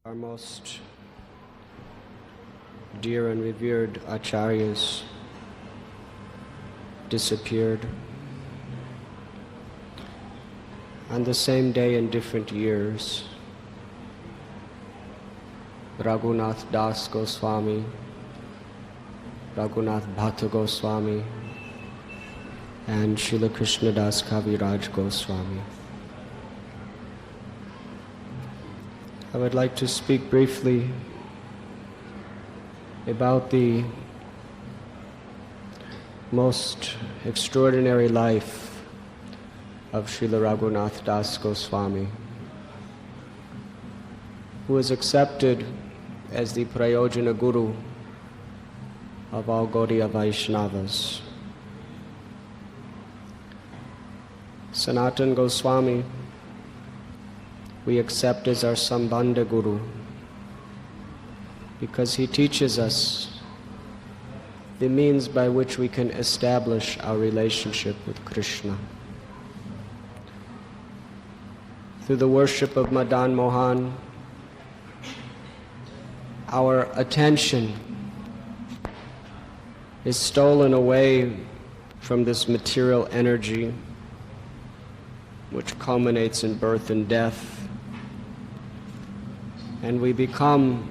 Our most dear and revered acharyas disappeared on the same day in different years. Raghunath Das Goswami, Raghunath Bhatta Goswami, and Srila Krishnadas Kaviraj Goswami. I would like to speak briefly about the most extraordinary life of SrilaRaghunath Das Goswami, who was accepted as the Prayojana Guru of all Gaudiya Vaishnavas. Sanatana Goswami we accept as our Sambandha Guru because he teaches us the means by which we can establish our relationship with Krishna. Through the worship of Madan Mohan, our attention is stolen away from this material energy which culminates in birth and death, and we become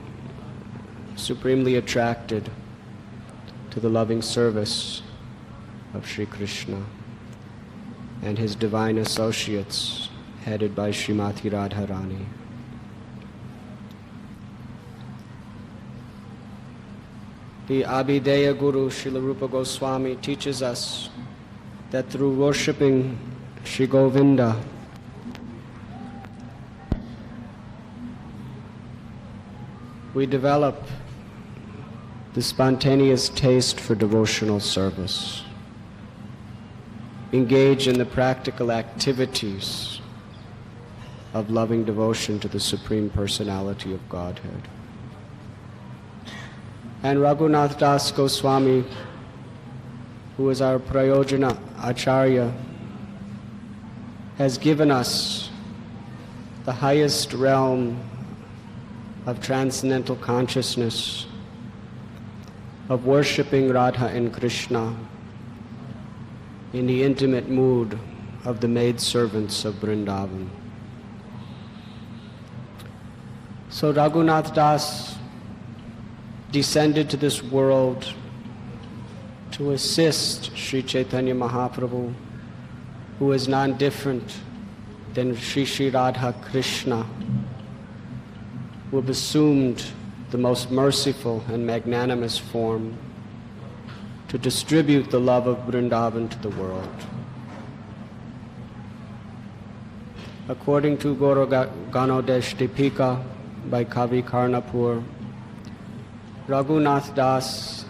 supremely attracted to the loving service of Sri Krishna and his divine associates headed by Srimati Radharani. The Abhideya Guru Srila Rupa Goswami teaches us that through worshipping Sri Govinda, we develop the spontaneous taste for devotional service, engage in the practical activities of loving devotion to the Supreme Personality of Godhead. And Raghunath Das Goswami, who is our Prayojana Acharya, has given us the highest realm of transcendental consciousness, of worshipping Radha and Krishna in the intimate mood of the maidservants of Vrindavan. So Raghunath Das descended to this world to assist Sri Chaitanya Mahaprabhu, who is none different than Sri Radha Krishna, who have assumed the most merciful and magnanimous form to distribute the love of Vrindavan to the world. According to Guru Ganodesh Dipika by Kavi Karnapur, Raghunath Das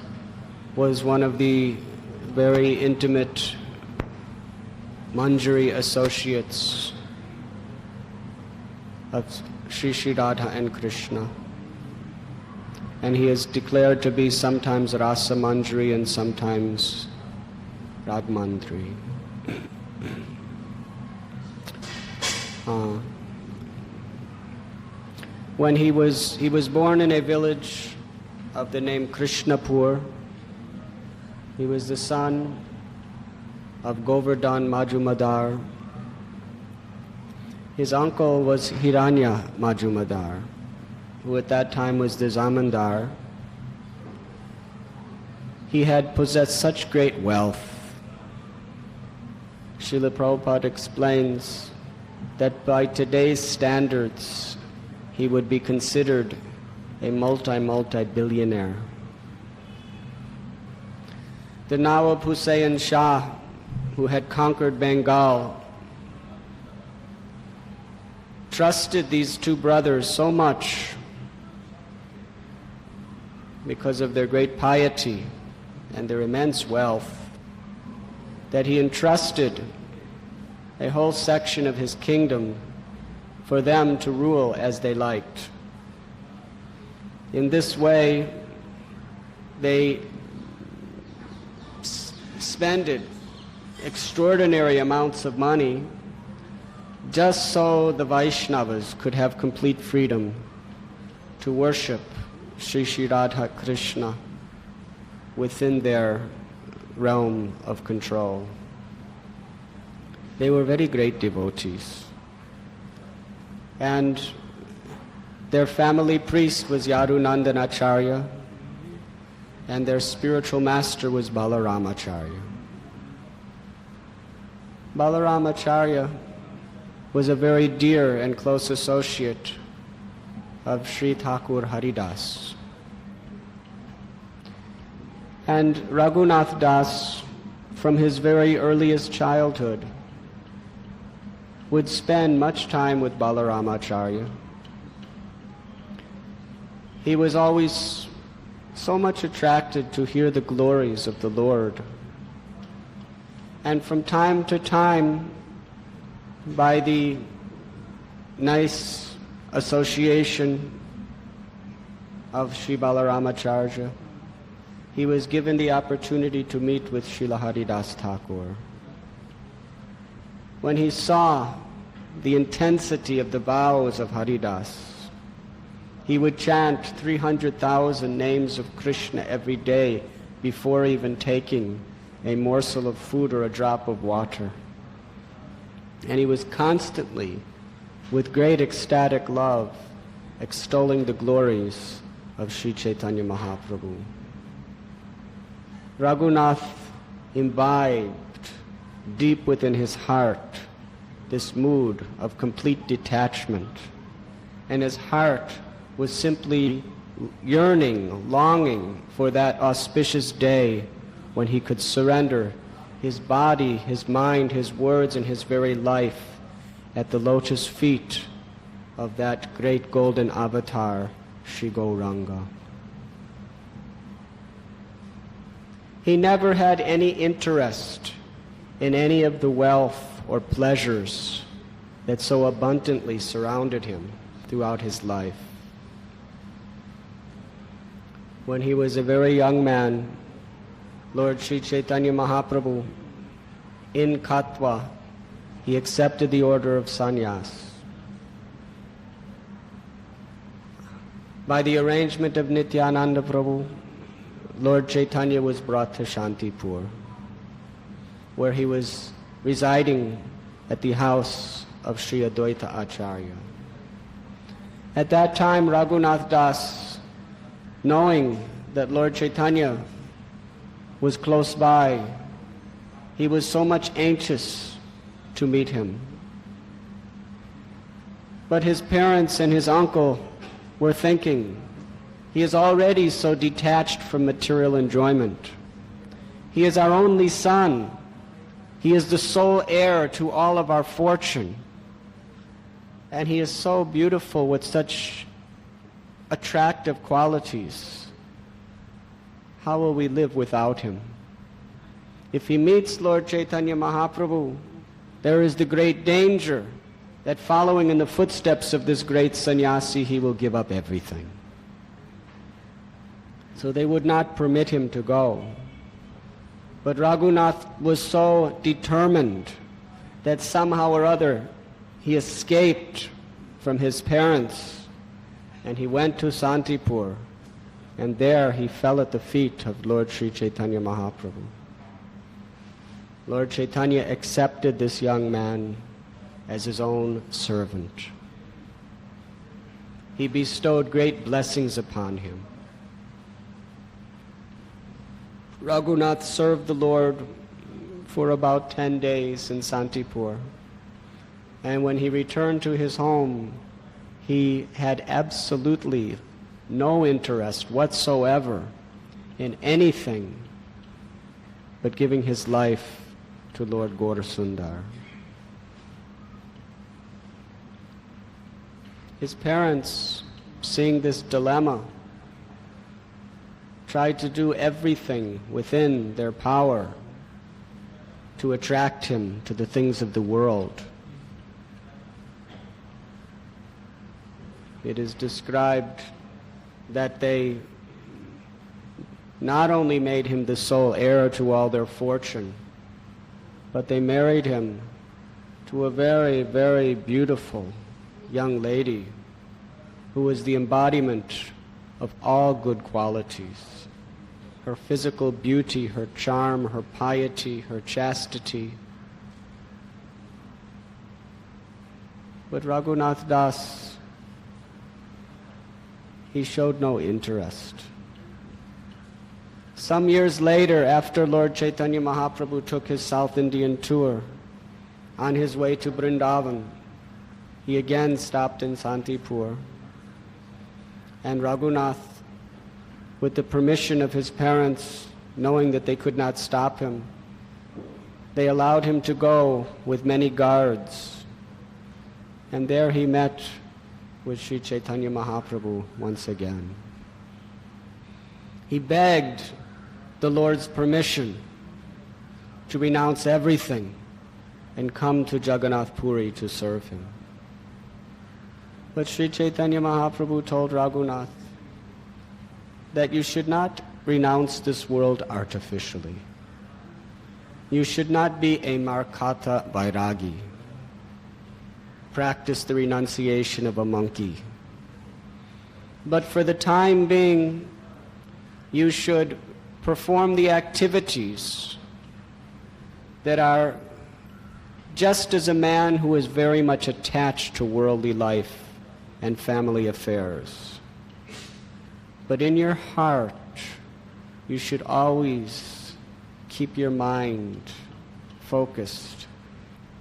was one of the very intimate Manjari associates of Sri Radha and Krishna. And he is declared to be sometimes Rasa Manjari and sometimes Ragmandri. When he was born in a village of the name Krishnapur. He was the son of Govardhan Majumadar. His uncle was Hiranya Majumadar, who at that time was the Zamindar. He had possessed such great wealth. Srila Prabhupada explains that by today's standards, he would be considered a multi-billionaire. The Nawab Hussain Shah, who had conquered Bengal, trusted these two brothers so much because of their great piety and their immense wealth that he entrusted a whole section of his kingdom for them to rule as they liked. In this way, they spended extraordinary amounts of money just so the Vaishnavas could have complete freedom to worship Sri Radha Krishna within their realm of control. They were very great devotees. And their family priest was Yadunandanacharya, and their spiritual master was Balaramacharya. Balaramacharya was a very dear and close associate of Sri Thakur Haridas. And Raghunath Das, from his very earliest childhood, would spend much time with Balaramacharya. He was always so much attracted to hear the glories of the Lord. And from time to time, by the nice association of Sri Balaramacharya, he was given the opportunity to meet with Srila Haridas Thakur. When he saw the intensity of the vows of Haridas, he would chant 300,000 names of Krishna every day before even taking a morsel of food or a drop of water. And he was constantly, with great ecstatic love, extolling the glories of Sri Chaitanya Mahaprabhu. Raghunath imbibed deep within his heart this mood of complete detachment, and his heart was simply yearning, longing for that auspicious day when he could surrender his body, his mind, his words, and his very life at the lotus feet of that great golden avatar, Sri Gauranga. He never had any interest in any of the wealth or pleasures that so abundantly surrounded him throughout his life. When he was a very young man, Lord Sri Chaitanya Mahaprabhu, in Katwa, he accepted the order of sannyas. By the arrangement of Nityananda Prabhu, Lord Chaitanya was brought to Shantipur, where he was residing at the house of Sri Advaita Acharya. At that time, Raghunath Das, knowing that Lord Chaitanya was close by, he was so much anxious to meet him. But his parents and his uncle were thinking, he is already so detached from material enjoyment. He is our only son. He is the sole heir to all of our fortune. And he is so beautiful with such attractive qualities. How will we live without him? If he meets Lord Chaitanya Mahaprabhu, there is the great danger that following in the footsteps of this great sannyasi, he will give up everything. So they would not permit him to go. But Raghunath was so determined that somehow or other he escaped from his parents, and he went to Santipur, and there he fell at the feet of Lord Sri Chaitanya Mahaprabhu. Lord Chaitanya accepted this young man as his own servant. He bestowed great blessings upon him. Raghunath served the Lord for about 10 days in Santipur. And when he returned to his home, he had absolutely no interest whatsoever in anything but giving his life to Lord Gaurasundar. His parents, seeing this dilemma, tried to do everything within their power to attract him to the things of the world. It is described that they not only made him the sole heir to all their fortune, but they married him to a very, very beautiful young lady who was the embodiment of all good qualities. Her physical beauty, her charm, her piety, her chastity. But Raghunath Das, he showed no interest. Some years later, after Lord Chaitanya Mahaprabhu took his South Indian tour, on his way to Vrindavan, he again stopped in Santipur. And Raghunath, with the permission of his parents, knowing that they could not stop him, they allowed him to go with many guards. And there he met with Sri Chaitanya Mahaprabhu once again. He begged the Lord's permission to renounce everything and come to Jagannath Puri to serve him. But Sri Chaitanya Mahaprabhu told Raghunath that you should not renounce this world artificially. You should not be a Markata Vairagi. Practice the renunciation of a monkey. But for the time being, you should perform the activities that are just as a man who is very much attached to worldly life and family affairs. But in your heart, you should always keep your mind focused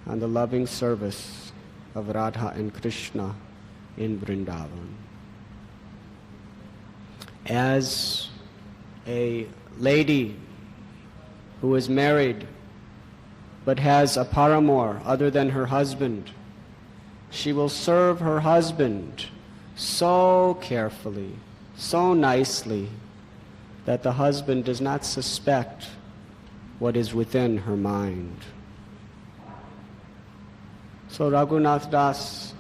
on the loving service of Radha and Krishna in Vrindavan. As a lady who is married but has a paramour other than her husband, she will serve her husband so carefully, so nicely, that the husband does not suspect what is within her mind. So Raghunath Das,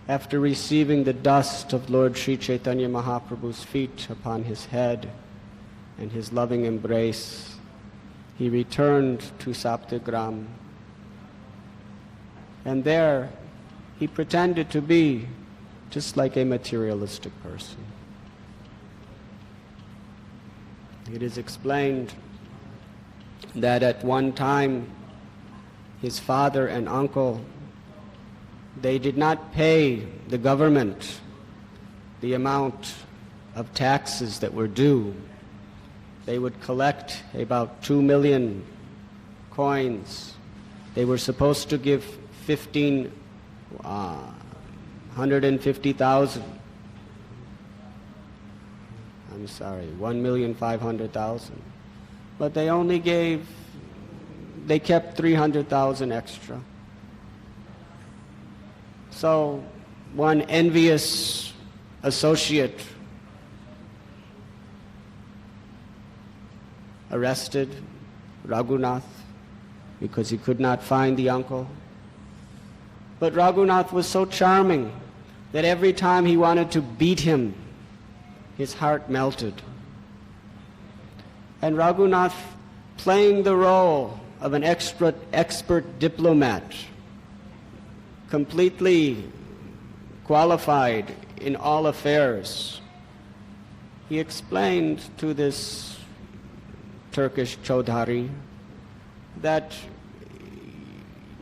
after receiving the dust of Lord Sri Chaitanya Mahaprabhu's feet upon his head and his loving embrace, he returned to Saptagram. And there he pretended to be just like a materialistic person. It is explained that at one time his father and uncle, they did not pay the government the amount of taxes that were due. They would collect about 2 million coins. They were supposed to give 150,000. 1,500,000. But they kept 300,000 extra. So one envious associate arrested Raghunath because he could not find the uncle. But Raghunath was so charming that every time he wanted to beat him, his heart melted. And Raghunath, playing the role of an expert diplomat, completely qualified in all affairs, he explained to this Turkish Chaudhary that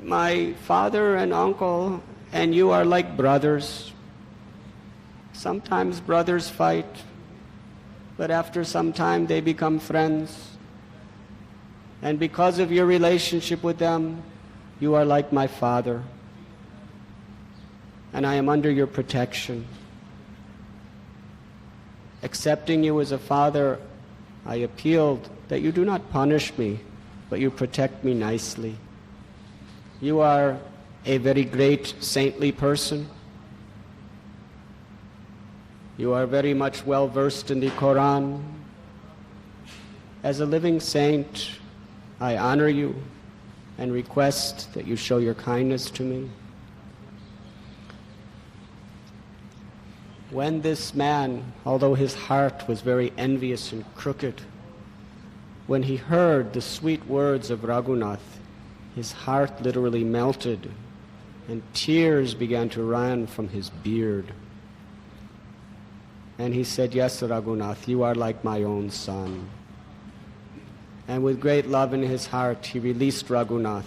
my father and uncle and you are like brothers. Sometimes brothers fight, but after some time they become friends. And because of your relationship with them, you are like my father. And I am under your protection. Accepting you as a father, I appealed that you do not punish me, but you protect me nicely. You are a very great saintly person. You are very much well versed in the Quran. As a living saint, I honor you and request that you show your kindness to me. When this man, although his heart was very envious and crooked, when he heard the sweet words of Raghunath, his heart literally melted and tears began to run from his beard. And he said, "Yes, Raghunath, you are like my own son." And with great love in his heart, he released Raghunath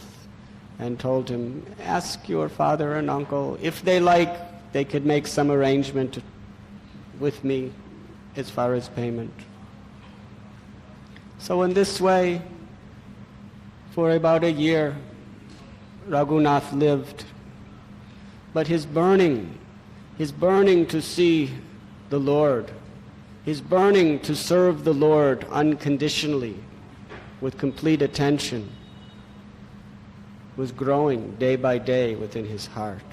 and told him, "Ask your father and uncle if they like, they could make some arrangement with me as far as payment." So in this way, for about a year, Raghunath lived. But his burning to see the Lord, his burning to serve the Lord unconditionally, with complete attention, was growing day by day within his heart.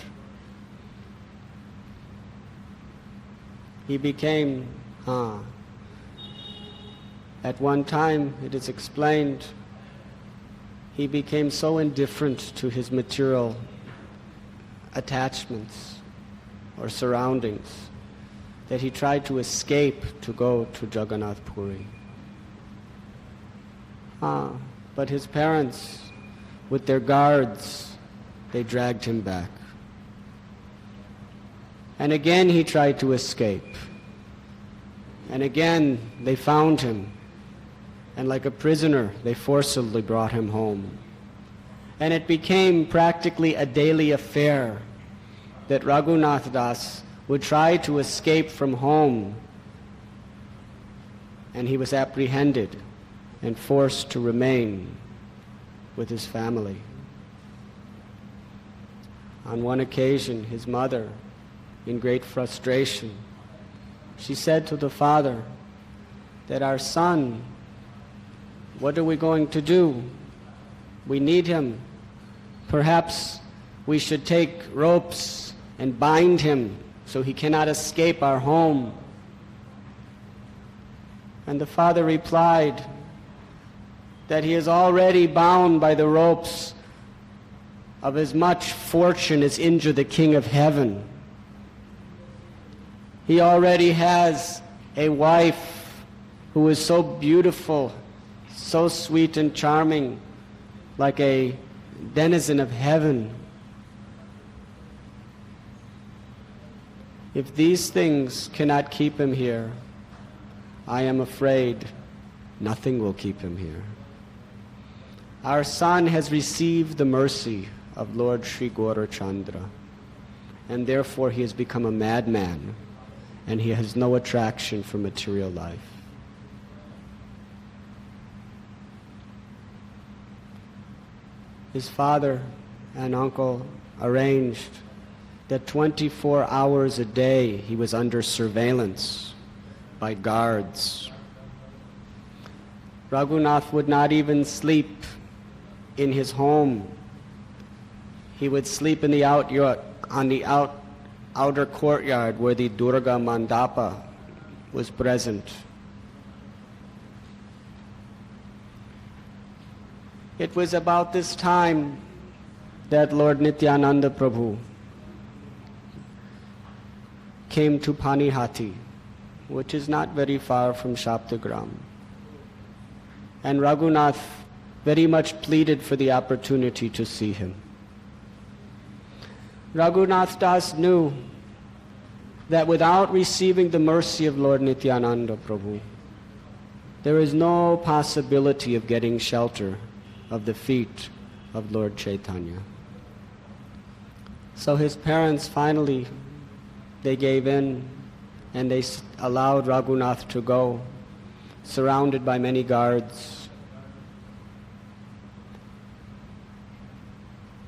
He became, at one time, it is explained, he became so indifferent to his material attachments or surroundings that he tried to escape to go to Jagannath Puri. But his parents, with their guards, they dragged him back. And again he tried to escape. And again they found him. And like a prisoner, they forcibly brought him home. And it became practically a daily affair that Raghunath Das would try to escape from home. And he was apprehended and forced to remain with his family. On one occasion, his mother, in great frustration, she said to the father that, "Our son, what are we going to do? We need him. Perhaps we should take ropes and bind him so he cannot escape our home." And the father replied that he is already bound by the ropes of as much fortune as Indra, the king of heaven. He already has a wife who is so beautiful, so sweet and charming, like a denizen of heaven. If these things cannot keep him here, I am afraid nothing will keep him here. Our son has received the mercy of Lord Sri Gaurachandra, and therefore he has become a madman, and he has no attraction for material life. His father and uncle arranged that 24 hours a day he was under surveillance by guards. Raghunath would not even sleep in his home. He would sleep in the outer courtyard where the Durga Mandapa was present. It was about this time that Lord Nityananda Prabhu came to Panihati, which is not very far from Shaptagram. And Raghunath very much pleaded for the opportunity to see him. Raghunath Das knew that without receiving the mercy of Lord Nityananda Prabhu, there is no possibility of getting shelter of the feet of Lord Chaitanya. So his parents finally, they gave in and they allowed Raghunath to go, surrounded by many guards.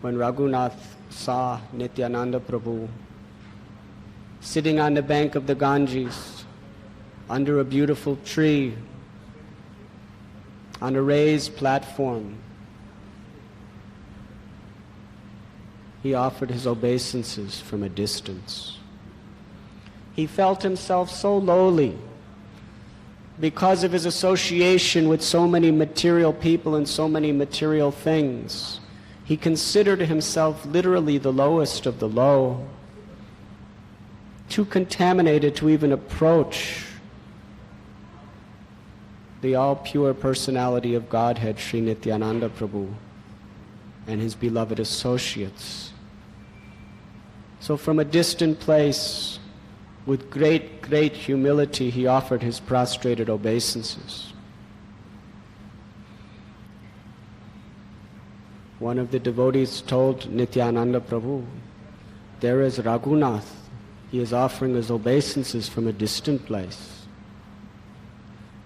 When Raghunath saw Nityananda Prabhu sitting on the bank of the Ganges under a beautiful tree on a raised platform, he offered his obeisances from a distance. He felt himself so lowly because of his association with so many material people and so many material things. He considered himself literally the lowest of the low, too contaminated to even approach the all-pure personality of Godhead, Sri Nityananda Prabhu, and his beloved associates. So from a distant place, with great, great humility, he offered his prostrated obeisances. One of the devotees told Nityananda Prabhu, "There is Raghunath. He is offering his obeisances from a distant place."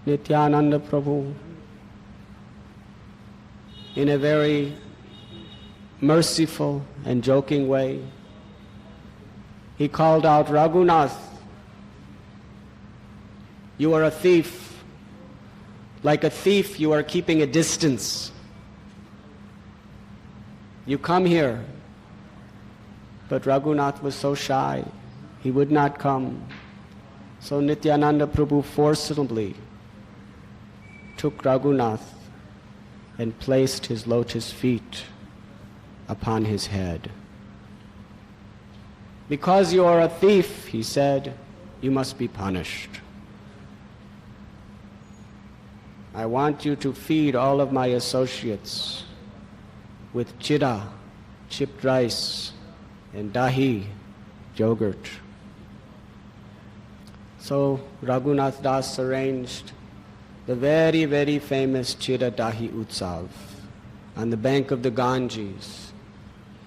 Nityananda Prabhu, in a very merciful and joking way, he called out, "Raghunath, you are a thief. Like a thief, you are keeping a distance. You come here." But Raghunath was so shy, he would not come. So Nityananda Prabhu forcibly took Raghunath and placed his lotus feet upon his head. "Because you are a thief," he said, "you must be punished. I want you to feed all of my associates with chira, chipped rice, and dahi, yogurt." So Raghunath Das arranged the very, very famous Chira Dahi Utsav on the bank of the Ganges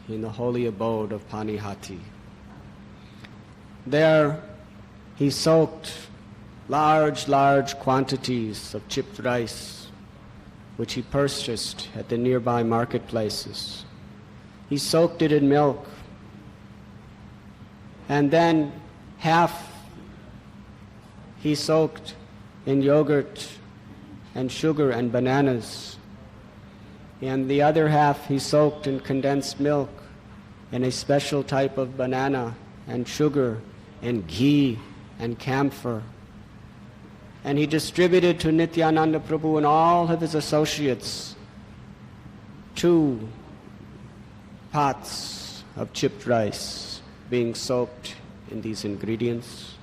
in the holy abode of Panihati. There he soaked large, large quantities of chipped rice, which he purchased at the nearby marketplaces. He soaked it in milk, and then half he soaked in yogurt and sugar and bananas, and the other half he soaked in condensed milk and a special type of banana and sugar and ghee and camphor. And he distributed to Nityananda Prabhu and all of his associates 2 pots of chipped rice being soaked in these ingredients.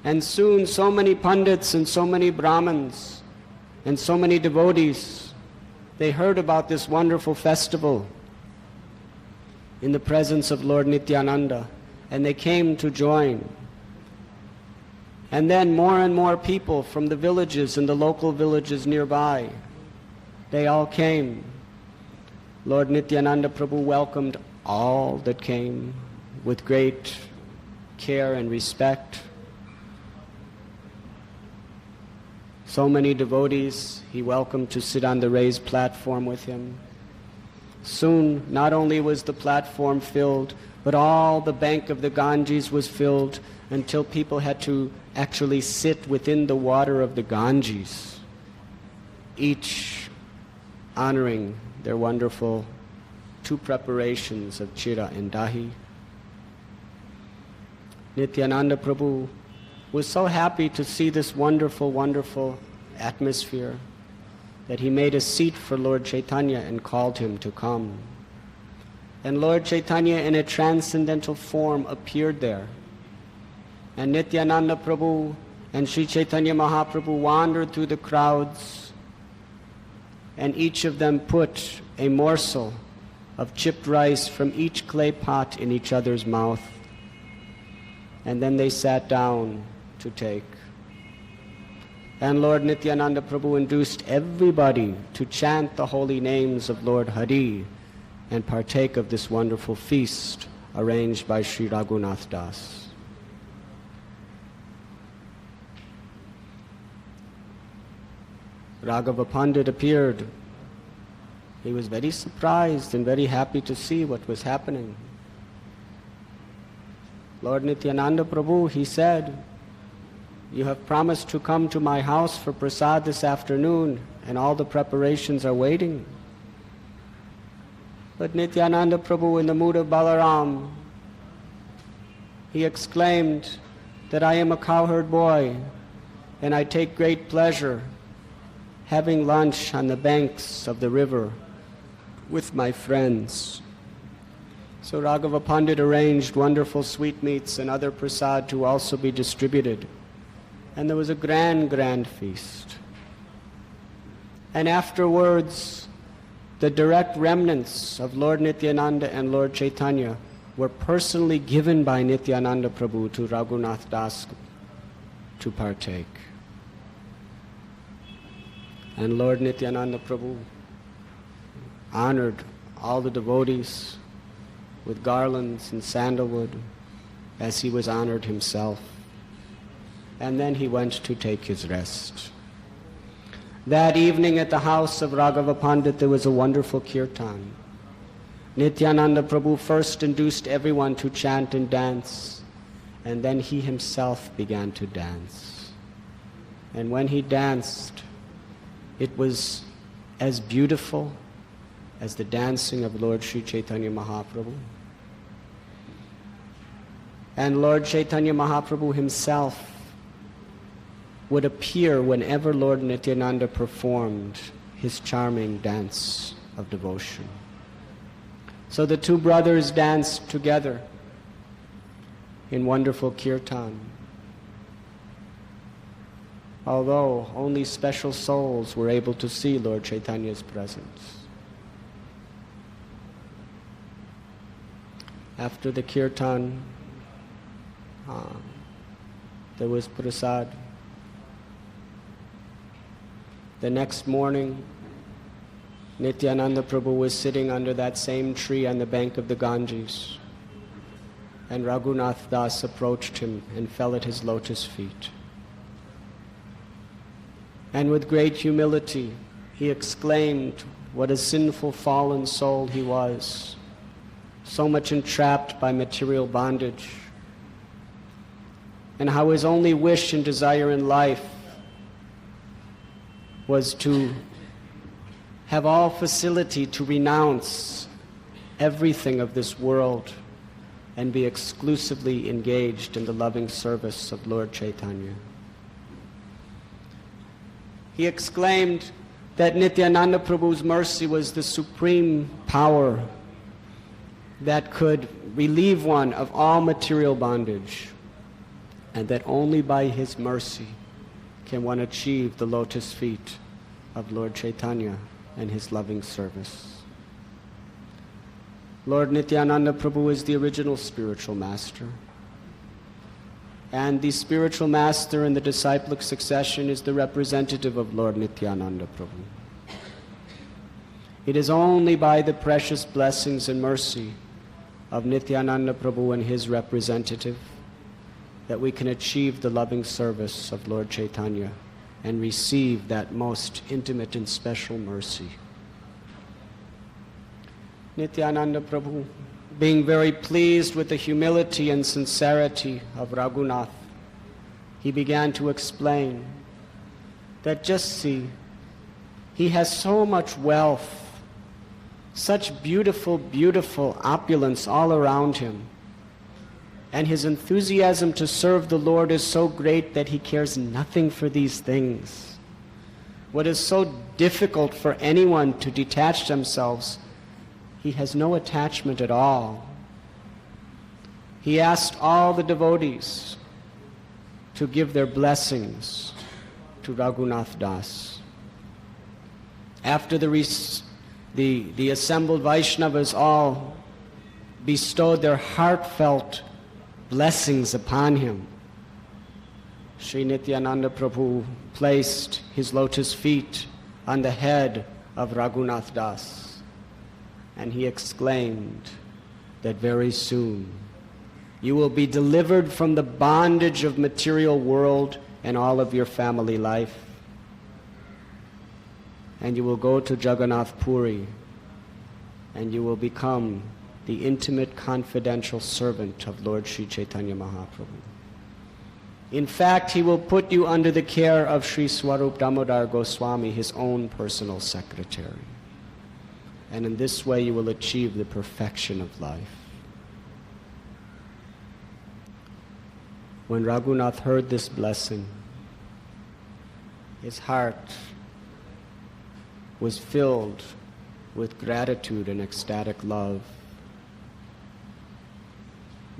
And soon so many Pandits and so many Brahmins and so many devotees, they heard about this wonderful festival in the presence of Lord Nityananda, and they came to join. And then more and more people from the villages and the local villages nearby, they all came. Lord Nityananda Prabhu welcomed all that came with great care and respect. So many devotees he welcomed to sit on the raised platform with him. Soon, not only was the platform filled, but all the bank of the Ganges was filled until people had to actually sit within the water of the Ganges, each honoring their wonderful 2 preparations of chira and dahi. Nityananda Prabhu was so happy to see this wonderful, wonderful atmosphere that he made a seat for Lord Chaitanya and called him to come. And Lord Chaitanya in a transcendental form appeared there. And Nityananda Prabhu and Sri Chaitanya Mahaprabhu wandered through the crowds, and each of them put a morsel of chipped rice from each clay pot in each other's mouth. And then they sat down to take. And Lord Nityananda Prabhu induced everybody to chant the holy names of Lord Hari and partake of this wonderful feast arranged by SriLaraghunath Das. Raghava Pandit appeared. He was very surprised and very happy to see what was happening. Lord Nityananda Prabhu, he said, "You have promised to come to my house for prasad this afternoon, and all the preparations are waiting." But Nityananda Prabhu, in the mood of Balaram, he exclaimed that I am a cowherd boy, and I take great pleasure having lunch on the banks of the river with my friends. So Raghava Pandit arranged wonderful sweetmeats and other prasad to also be distributed. And there was a grand, grand feast. And afterwards, the direct remnants of Lord Nityananda and Lord Chaitanya were personally given by Nityananda Prabhu to Raghunath Das to partake. And Lord Nityananda Prabhu honored all the devotees with garlands and sandalwood as he was honored himself. And then he went to take his rest. That evening at the house of Raghava Pandit there was a wonderful kirtan. Nityananda Prabhu first induced everyone to chant and dance, and then he himself began to dance. And when he danced, it was as beautiful as the dancing of Lord Sri Chaitanya Mahaprabhu. And Lord Chaitanya Mahaprabhu himself would appear whenever Lord Nityananda performed his charming dance of devotion. So the two brothers danced together in wonderful kirtan. Although only special souls were able to see Lord Chaitanya's presence. After the kirtan, there was prasad. The next morning, Nityananda Prabhu was sitting under that same tree on the bank of the Ganges, and Raghunath Das approached him and fell at his lotus feet. And with great humility, he exclaimed what a sinful, fallen soul he was, so much entrapped by material bondage, and how his only wish and desire in life was to have all facility to renounce everything of this world and be exclusively engaged in the loving service of Lord Chaitanya. He exclaimed that Nityananda Prabhu's mercy was the supreme power that could relieve one of all material bondage, and that only by his mercy can one achieve the lotus feet of Lord Chaitanya and his loving service. Lord Nityananda Prabhu is the original spiritual master. And the spiritual master in the disciplic succession is the representative of Lord Nityananda Prabhu. It is only by the precious blessings and mercy of Nityananda Prabhu and his representative that we can achieve the loving service of Lord Chaitanya and receive that most intimate and special mercy. Nityananda Prabhu, being very pleased with the humility and sincerity of Raghunath, he began to explain that just see, he has so much wealth, such beautiful, beautiful opulence all around him, and his enthusiasm to serve the Lord is so great that he cares nothing for these things. What is so difficult for anyone to detach themselves, he has no attachment at all. He asked all the devotees to give their blessings to Raghunath Das. After the assembled Vaishnavas all bestowed their heartfelt blessings upon him, Sri Nityananda Prabhu placed his lotus feet on the head of Raghunath Das, and he exclaimed that very soon you will be delivered from the bondage of material world and all of your family life, and you will go to Jagannath Puri, and you will become the intimate, confidential servant of Lord Sri Chaitanya Mahaprabhu. In fact, he will put you under the care of Sri Swarup Damodar Goswami, his own personal secretary. And in this way you will achieve the perfection of life. When Raghunath heard this blessing, his heart was filled with gratitude and ecstatic love.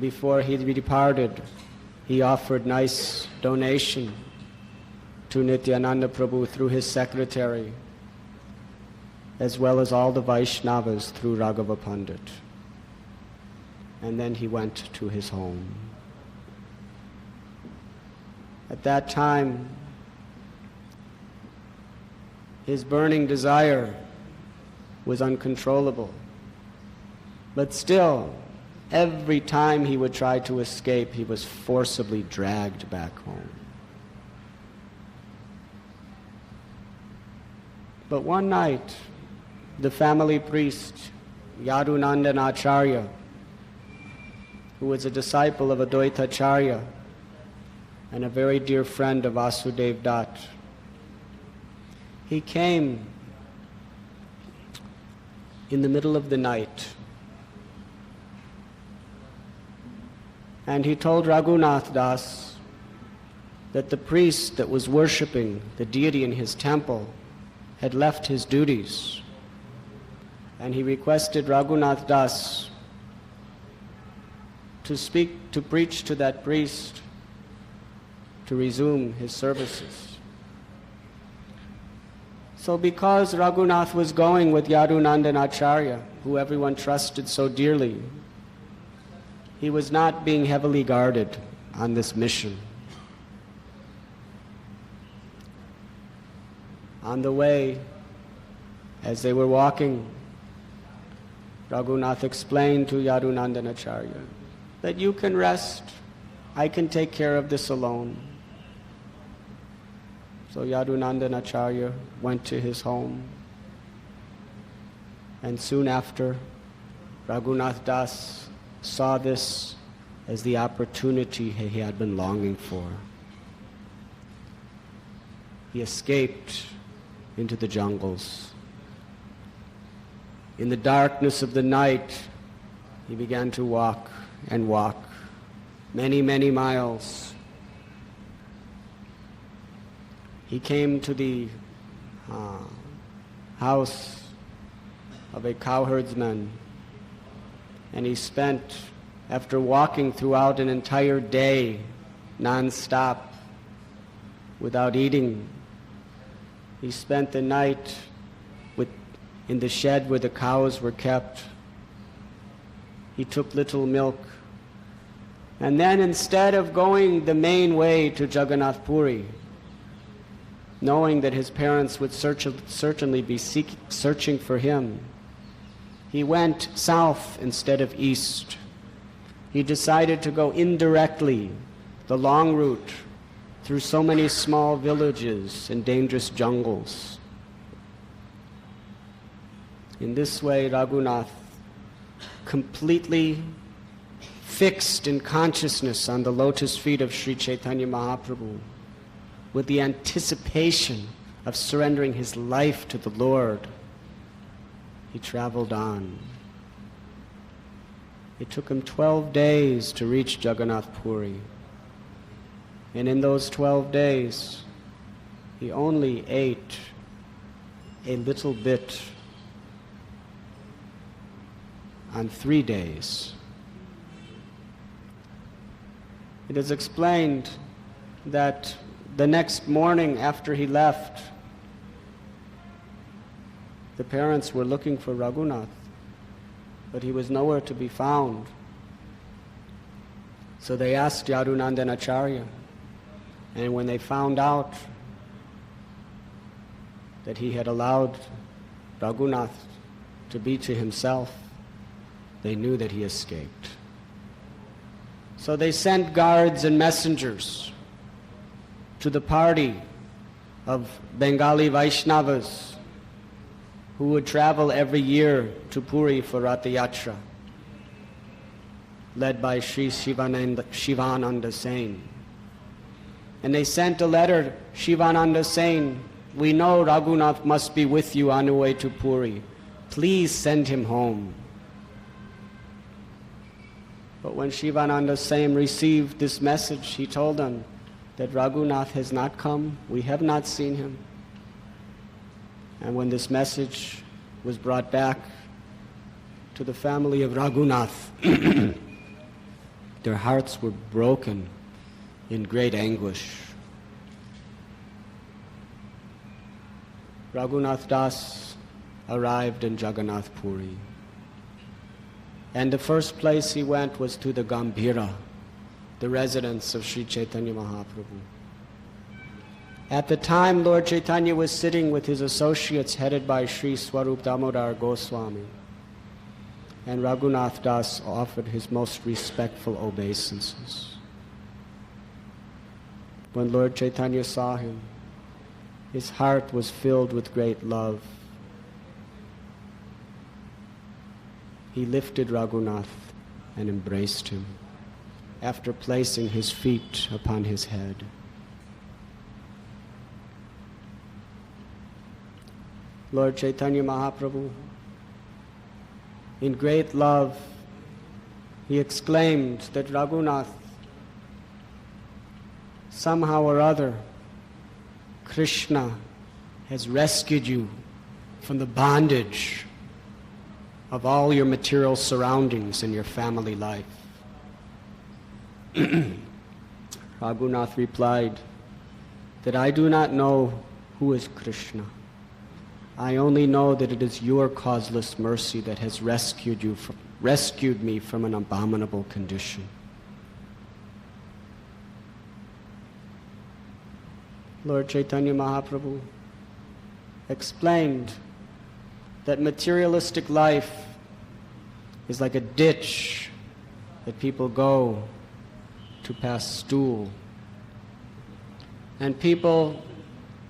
Before he departed, he offered nice donation to Nityananda Prabhu through his secretary, as well as all the Vaishnavas through Raghava Pandit. and then he went to his home. At that time, his burning desire was uncontrollable. But still, every time he would try to escape, he was forcibly dragged back home. But one night, the family priest, Yadunandan Acharya, who was a disciple of Advaita Acharya and a very dear friend of Vasudev Dutt, he came in the middle of the night and he told Raghunath Das that the priest that was worshipping the deity in his temple had left his duties, and he requested Raghunath Das to preach to that priest to resume his services. So because Raghunath was going with Yadunandan Acharya, who everyone trusted so dearly, he was not being heavily guarded on this mission. On the way, as they were walking, Raghunath explained to Yadunandan Acharya that you can rest, I can take care of this alone. So Yadunandan Acharya went to his home, and soon after, Raghunath Das saw this as the opportunity he had been longing for. He escaped into the jungles. In the darkness of the night, he began to walk and walk many, many miles. He came to the house of a cowherdsman, and he spent, after walking throughout an entire day, non-stop, without eating, he spent the night in the shed where the cows were kept. He took little milk. And then instead of going the main way to Jagannath Puri, knowing that his parents would certainly be searching for him, he went south instead of east. He decided to go indirectly, the long route, through so many small villages and dangerous jungles. In this way, Raghunath, completely fixed in consciousness on the lotus feet of Sri Chaitanya Mahaprabhu, with the anticipation of surrendering his life to the Lord, he traveled on. It took him 12 days to reach Jagannath Puri. And in those 12 days, he only ate a little bit on 3 days. It is explained that the next morning after he left, the parents were looking for Raghunath, but he was nowhere to be found. So they asked Yadunandan Acharya, and when they found out that he had allowed Raghunath to be to himself, they knew that he escaped. So they sent guards and messengers to the party of Bengali Vaishnavas who would travel every year to Puri for Rath Yatra, led by Sri Shivananda Sain. And they sent a letter, Shivananda saying, we know Raghunath must be with you on the way to Puri. Please send him home. But when Shivananda Sain received this message, he told them that Raghunath has not come, we have not seen him. And when this message was brought back to the family of Raghunath, their hearts were broken in great anguish. Raghunath Das arrived in Jagannath Puri. And the first place he went was to the Gambhira, the residence of Sri Chaitanya Mahaprabhu. At the time, Lord Chaitanya was sitting with his associates headed by Sri Swarup Damodar Goswami. And Raghunath Das offered his most respectful obeisances. When Lord Chaitanya saw him, his heart was filled with great love. He lifted Raghunath and embraced him after placing his feet upon his head. Lord Chaitanya Mahaprabhu, in great love, he exclaimed that Raghunath, somehow or other, Krishna has rescued you from the bondage of all your material surroundings in your family life. Raghunath replied that I do not know who is Krishna. I only know that it is your causeless mercy that has rescued me from an abominable condition. Lord Chaitanya Mahaprabhu explained that materialistic life is like a ditch that people go to pass stool. And people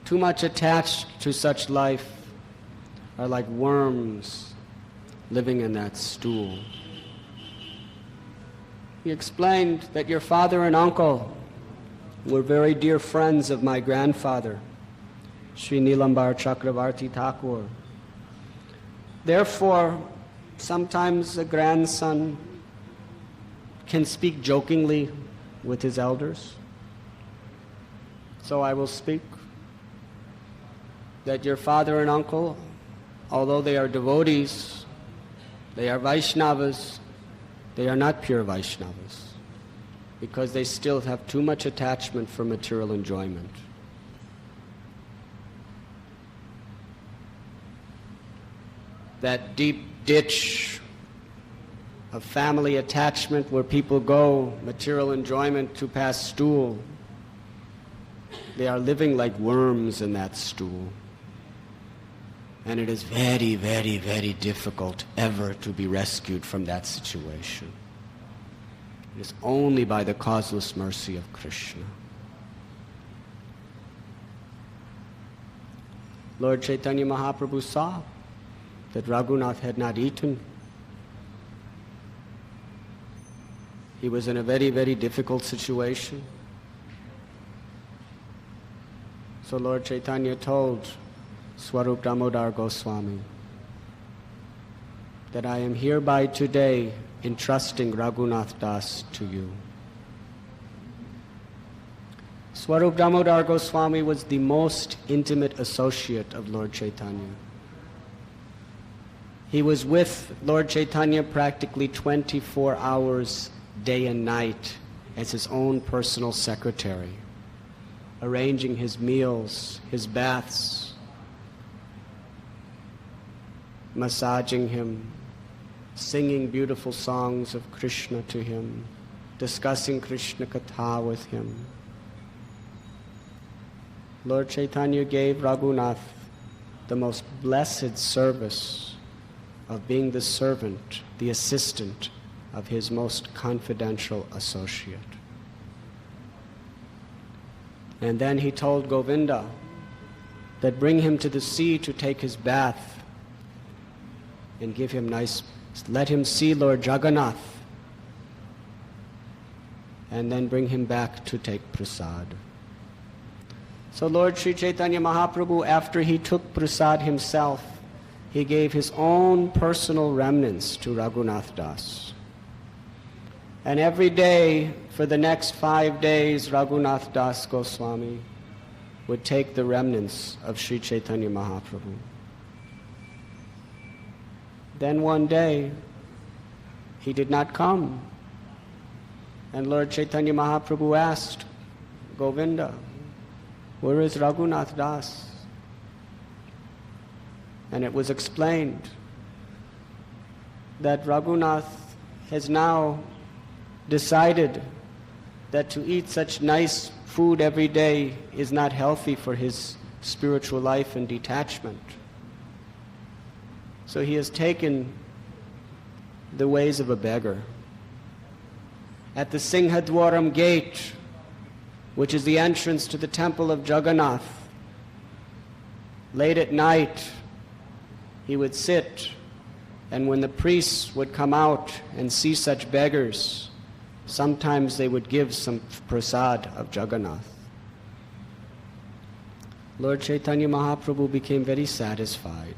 too much attached to such life are like worms living in that stool. He explained that your father and uncle were very dear friends of my grandfather, Sri Nilambar Chakravarti Thakur. Therefore, sometimes a grandson can speak jokingly with his elders. So I will speak that your father and uncle, although they are devotees, they are Vaishnavas, they are not pure Vaishnavas, because they still have too much attachment for material enjoyment. That deep ditch of family attachment where people go, material enjoyment to pass stool, they are living like worms in that stool. And it is very, very, very difficult ever to be rescued from that situation. It is only by the causeless mercy of Krishna. Lord Chaitanya Mahaprabhu saw that Raghunath had not eaten. He was in a very, very difficult situation. So Lord Chaitanya told Swarup Damodar Goswami that I am hereby today entrusting Raghunath Das to you. Swarup Damodar Goswami was the most intimate associate of Lord Chaitanya. He was with Lord Chaitanya practically 24 hours, day and night, as his own personal secretary, arranging his meals, his baths, massaging him, singing beautiful songs of Krishna to him, discussing Krishna Katha with him. Lord Chaitanya gave Raghunath the most blessed service of being the servant, the assistant of his most confidential associate. And then he told Govinda that bring him to the sea to take his bath and give him let him see Lord Jagannath, and then bring him back to take prasad. So Lord Sri Chaitanya Mahaprabhu, after he took prasad himself, he gave his own personal remnants to Raghunath Das. And every day, for the next 5 days, Raghunath Das Goswami would take the remnants of Sri Chaitanya Mahaprabhu. Then one day, he did not come. And Lord Chaitanya Mahaprabhu asked Govinda, where is Raghunath Das? And it was explained that Raghunath has now decided that to eat such nice food every day is not healthy for his spiritual life and detachment. So he has taken the ways of a beggar. At the Singhadwaram gate, which is the entrance to the temple of Jagannath, late at night, he would sit, and when the priests would come out and see such beggars, sometimes they would give some prasad of Jagannath. Lord Chaitanya Mahaprabhu became very satisfied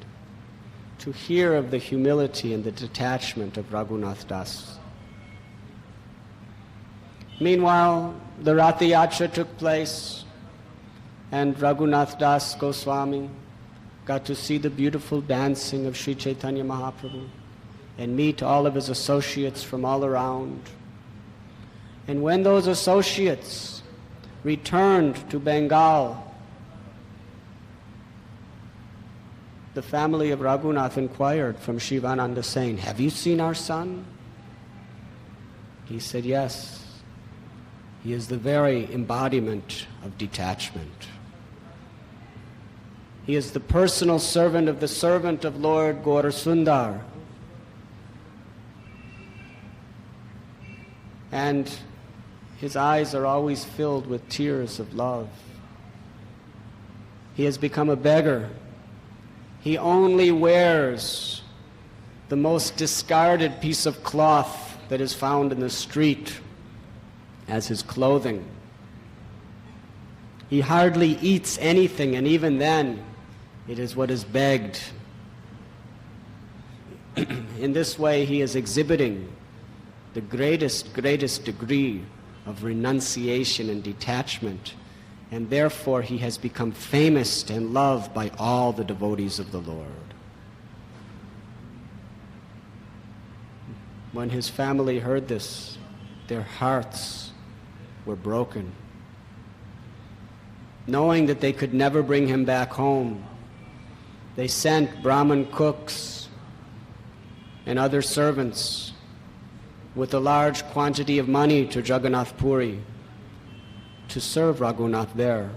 to hear of the humility and the detachment of Raghunath Das. Meanwhile, the Rath Yatra took place, and Raghunath Das Goswami got to see the beautiful dancing of Sri Chaitanya Mahaprabhu and meet all of his associates from all around. And when those associates returned to Bengal, the family of Raghunath inquired from Shivananda saying, "Have you seen our son?" He said, "Yes. He is the very embodiment of detachment. He is the personal servant of the servant of Lord Gaura Sundar. And his eyes are always filled with tears of love. He has become a beggar. He only wears the most discarded piece of cloth that is found in the street as his clothing. He hardly eats anything, and even then, it is what is begged. In this way, he is exhibiting the greatest degree of renunciation and detachment, and therefore he has become famous and loved by all the devotees of the Lord. When his family heard this, their hearts were broken. Knowing that they could never bring him back home, they sent Brahmin cooks and other servants with a large quantity of money to Jagannath Puri to serve Raghunath there.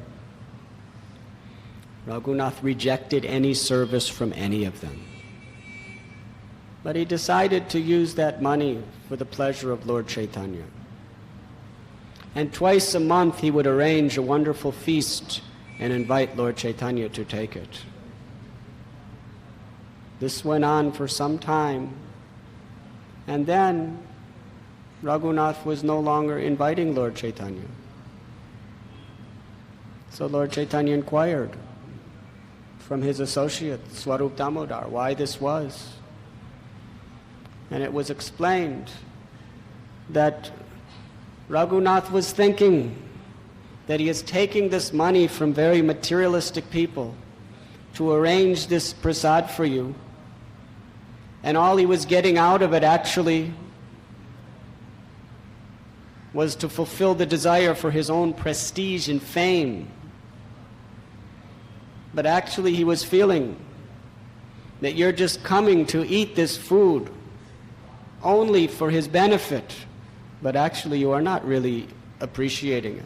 Raghunath rejected any service from any of them. But he decided to use that money for the pleasure of Lord Chaitanya. And twice a month he would arrange a wonderful feast and invite Lord Chaitanya to take it. This went on for some time, and then Raghunath was no longer inviting Lord Chaitanya. So Lord Chaitanya inquired from his associate, Swarup Damodar, why this was. And it was explained that Raghunath was thinking that he is taking this money from very materialistic people to arrange this prasad for you, and all he was getting out of it actually was to fulfill the desire for his own prestige and fame. But actually he was feeling that you're just coming to eat this food only for his benefit, but actually you are not really appreciating it.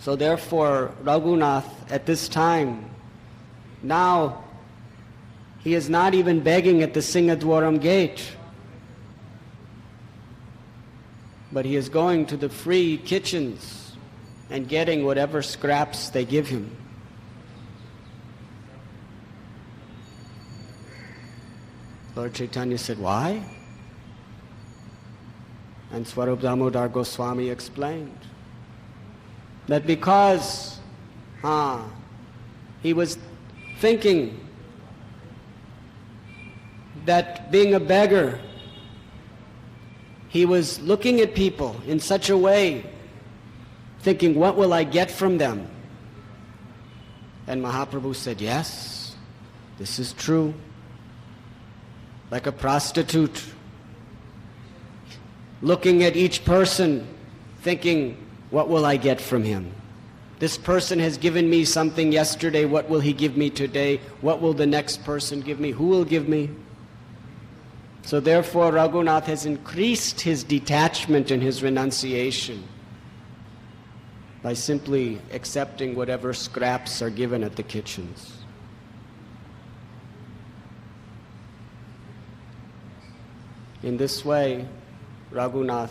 So therefore, Raghunath at this time, now he is not even begging at the Singhadwaram gate, but he is going to the free kitchens and getting whatever scraps they give him. Lord Chaitanya said, why? And Swarup Damodar Goswami explained that because he was thinking that being a beggar, he was looking at people in such a way, thinking, what will I get from them? And Mahaprabhu said, yes, this is true. Like a prostitute, looking at each person, thinking, what will I get from him? This person has given me something yesterday, what will he give me today? What will the next person give me? Who will give me? So therefore, Raghunath has increased his detachment and his renunciation by simply accepting whatever scraps are given at the kitchens. In this way, Raghunath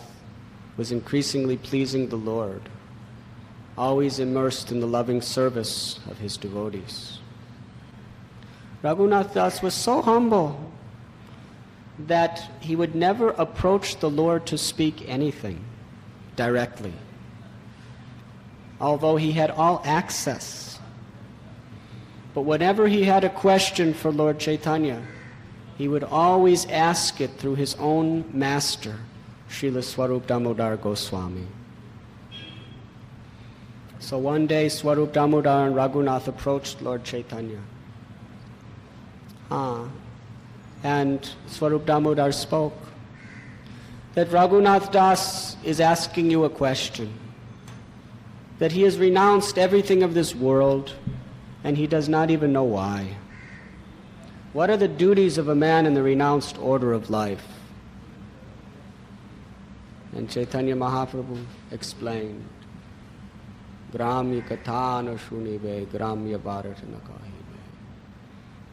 was increasingly pleasing the Lord, always immersed in the loving service of his devotees. Raghunath Das was so humble that he would never approach the Lord to speak anything directly, although he had all access. But whenever he had a question for Lord Chaitanya, he would always ask it through his own master, Srila Swarup Damodar Goswami. So one day Swarup Damodar and Raghunath approached Lord Chaitanya. And Swarup Damodar spoke that Raghunath Das is asking you a question, that he has renounced everything of this world and he does not even know why. What are the duties of a man in the renounced order of life? And Chaitanya Mahaprabhu explained, Gramya katha na shunibe, Gramya bharata na kahibe.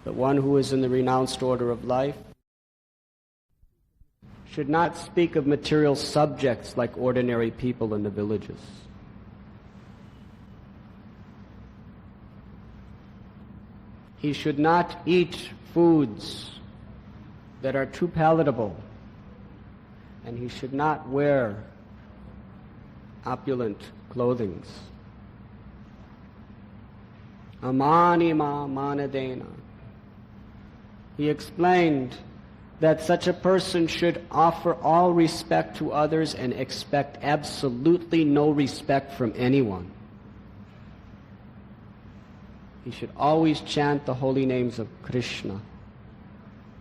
The one who is in the renounced order of life should not speak of material subjects like ordinary people in the villages. He should not eat foods that are too palatable, and he should not wear opulent clothing. Amanima manadena. He explained that such a person should offer all respect to others and expect absolutely no respect from anyone. He should always chant the holy names of Krishna,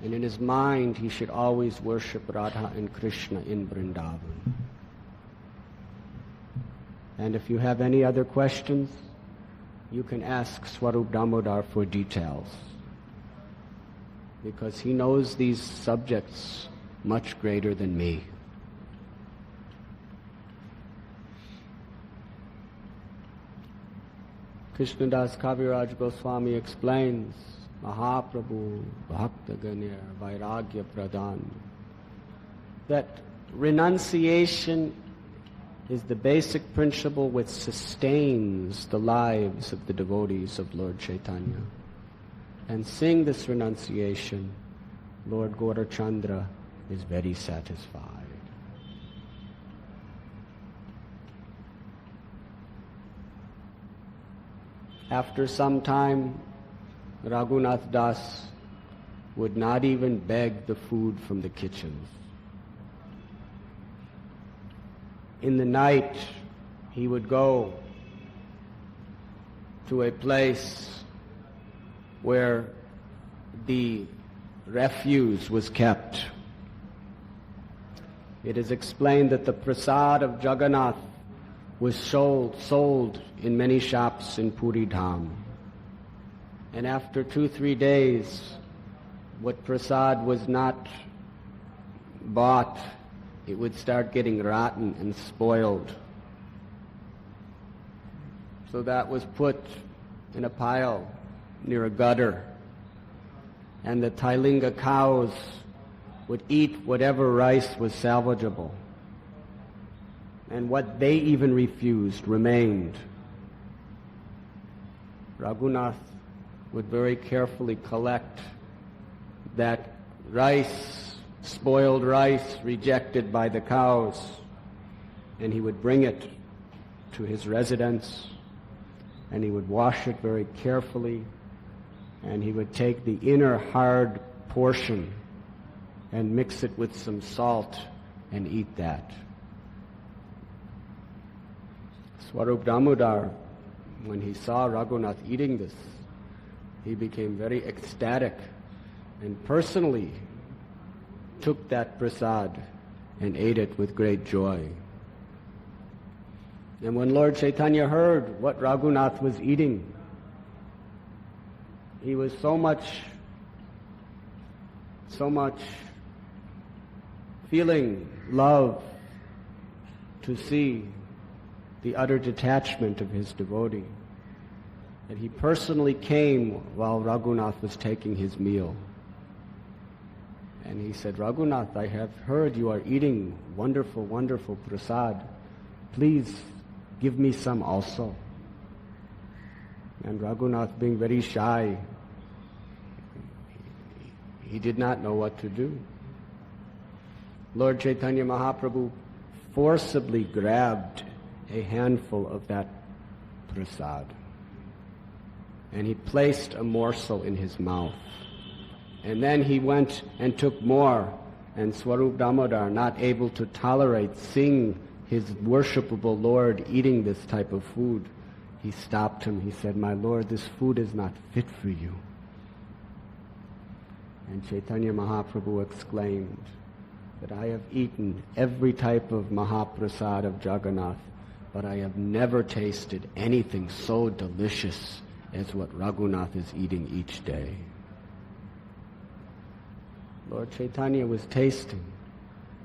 and in his mind he should always worship Radha and Krishna in Vrindavan. And if you have any other questions, you can ask Swarup Damodar for details, because he knows these subjects much greater than me. Krishnadas Kaviraj Goswami explains, Mahaprabhu Bhakta Ganir Vairagya Pradhan, that renunciation is the basic principle which sustains the lives of the devotees of Lord Chaitanya. And seeing this renunciation, Lord Gaurachandra is very satisfied. After some time, Raghunath Das would not even beg the food from the kitchens. In the night, he would go to a place where the refuse was kept. It is explained that the prasad of Jagannath was sold in many shops in Puri Dham. And after 2-3 days, what prasad was not bought, it would start getting rotten and spoiled. So that was put in a pile near a gutter, and the Thailinga cows would eat whatever rice was salvageable, and what they even refused remained. Raghunath would very carefully collect that rice, spoiled rice rejected by the cows, and he would bring it to his residence, and he would wash it very carefully, and he would take the inner hard portion and mix it with some salt and eat that. Swarup Damodar, when he saw Raghunath eating this, he became very ecstatic and personally took that prasad and ate it with great joy. And when Lord Chaitanya heard what Raghunath was eating, he was so much feeling love to see the utter detachment of his devotee. And he personally came while Raghunath was taking his meal. And he said, Raghunath, I have heard you are eating wonderful, wonderful prasad. Please give me some also. And Raghunath, being very shy, he did not know what to do. Lord Chaitanya Mahaprabhu forcibly grabbed a handful of that prasad, and he placed a morsel in his mouth. And then he went and took more, and Swarup Damodar, not able to tolerate seeing his worshipable Lord eating this type of food, he stopped him. He said, my Lord, this food is not fit for you. And Chaitanya Mahaprabhu exclaimed that I have eaten every type of Mahaprasad of Jagannath, but I have never tasted anything so delicious as what Raghunath is eating each day. Lord Chaitanya was tasting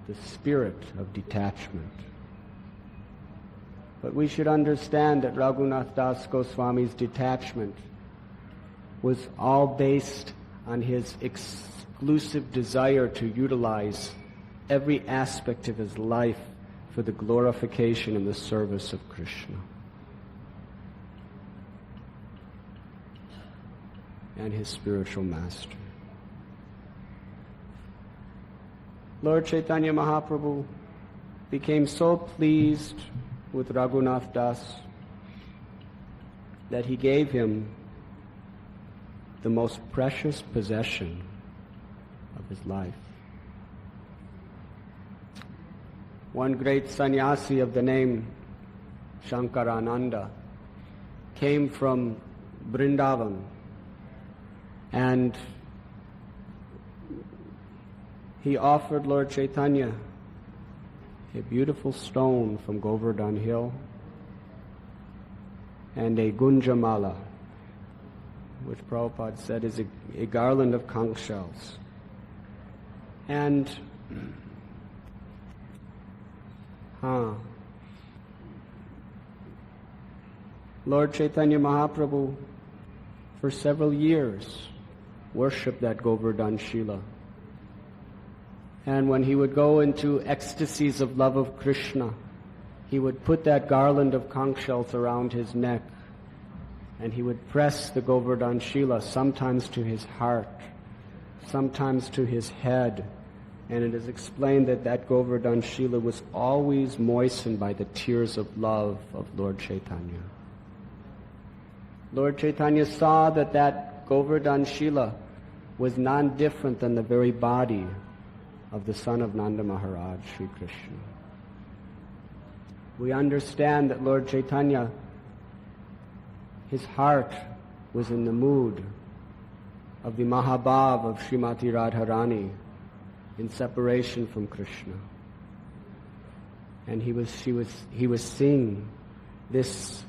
the spirit of detachment. But we should understand that Raghunath Das Goswami's detachment was all based on his exclusive desire to utilize every aspect of his life for the glorification and the service of Krishna. And his spiritual master. Lord Chaitanya Mahaprabhu became so pleased with Raghunath Das that he gave him the most precious possession of his life. One great sannyasi of the name Shankarananda came from Vrindavan, and he offered Lord Chaitanya a beautiful stone from Govardhan Hill and a gunjamala, which Prabhupada said is a garland of conch shells. And Lord Chaitanya Mahaprabhu for several years worshipped that Govardhan Shila. And when he would go into ecstasies of love of Krishna, he would put that garland of conch shells around his neck, and he would press the Govardhan Shila sometimes to his heart, sometimes to his head, and it is explained that that Govardhan Shila was always moistened by the tears of love of Lord Chaitanya. Lord Chaitanya saw that that Govardhan Shila was none different than the very body of the son of Nanda Maharaj, Sri Krishna. We understand that Lord Chaitanya, his heart was in the mood of the Mahabhav of Srimati Radharani in separation from Krishna. And he was seeing this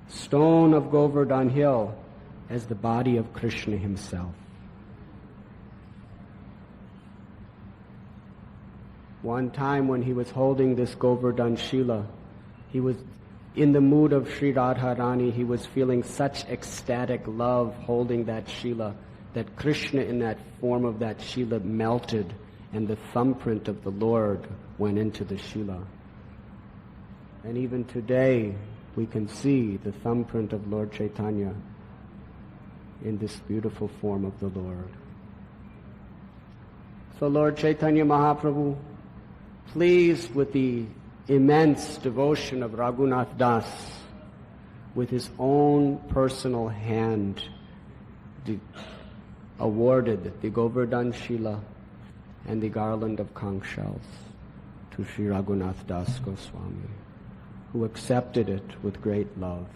stone of Govardhan Hill as the body of Krishna himself. One time when he was holding this Govardhan Shila, he was in the mood of Sri Radharani. He was feeling such ecstatic love holding that Shila that Krishna in that form of that Shila melted and the thumbprint of the Lord went into the Shila. And even today we can see the thumbprint of Lord Chaitanya in this beautiful form of the Lord. So Lord Chaitanya Mahaprabhu, pleased with the immense devotion of Raghunath Das, with his own personal hand awarded the Govardhan Shila and the garland of conch shells to Sri Raghunath Das Goswami, who accepted it with great love.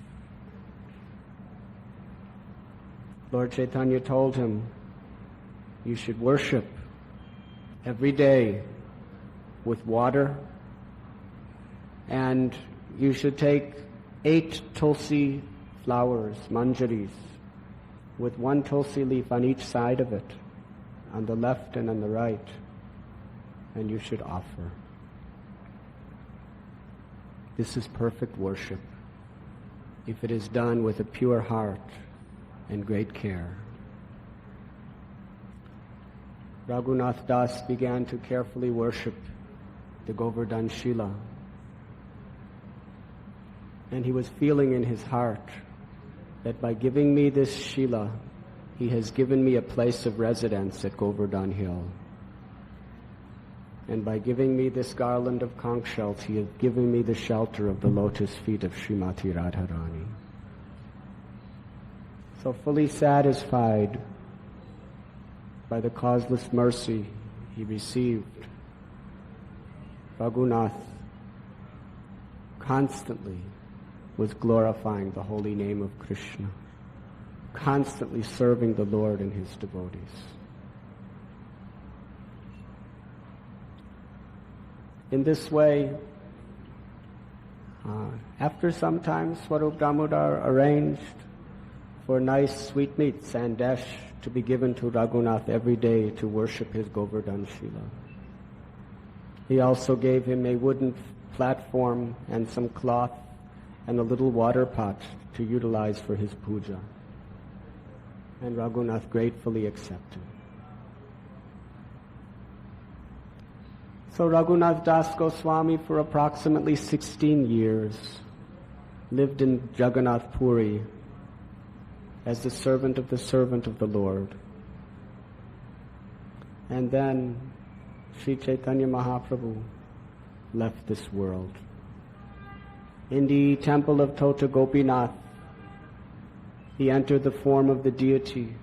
Lord Chaitanya told him, you should worship every day with water, and you should take 8 tulsi flowers, manjaris, with 1 tulsi leaf on each side of it, on the left and on the right. and you should offer. This is perfect worship, if it is done with a pure heart and great care. Raghunath Das began to carefully worship the Govardhan Shila. And he was feeling in his heart that by giving me this Shila, he has given me a place of residence at Govardhan Hill. And by giving me this garland of conch shells, he has given me the shelter of the lotus feet of Srimati Radharani. So fully satisfied by the causeless mercy he received, Raghunath constantly was glorifying the holy name of Krishna, constantly serving the Lord and his devotees. In this way, after some time, Swarup Damodar arranged for nice sweetmeats, sandesh, to be given to Raghunath every day to worship his Govardhan Shila. He also gave him a wooden platform and some cloth and a little water pot to utilize for his puja. And Raghunath gratefully accepted. So Raghunath Das Goswami, for approximately 16 years, lived in Jagannath Puri as the servant of the Lord. And then Sri Chaitanya Mahaprabhu left this world. In the temple of Tota Gopinath, he entered the form of the deity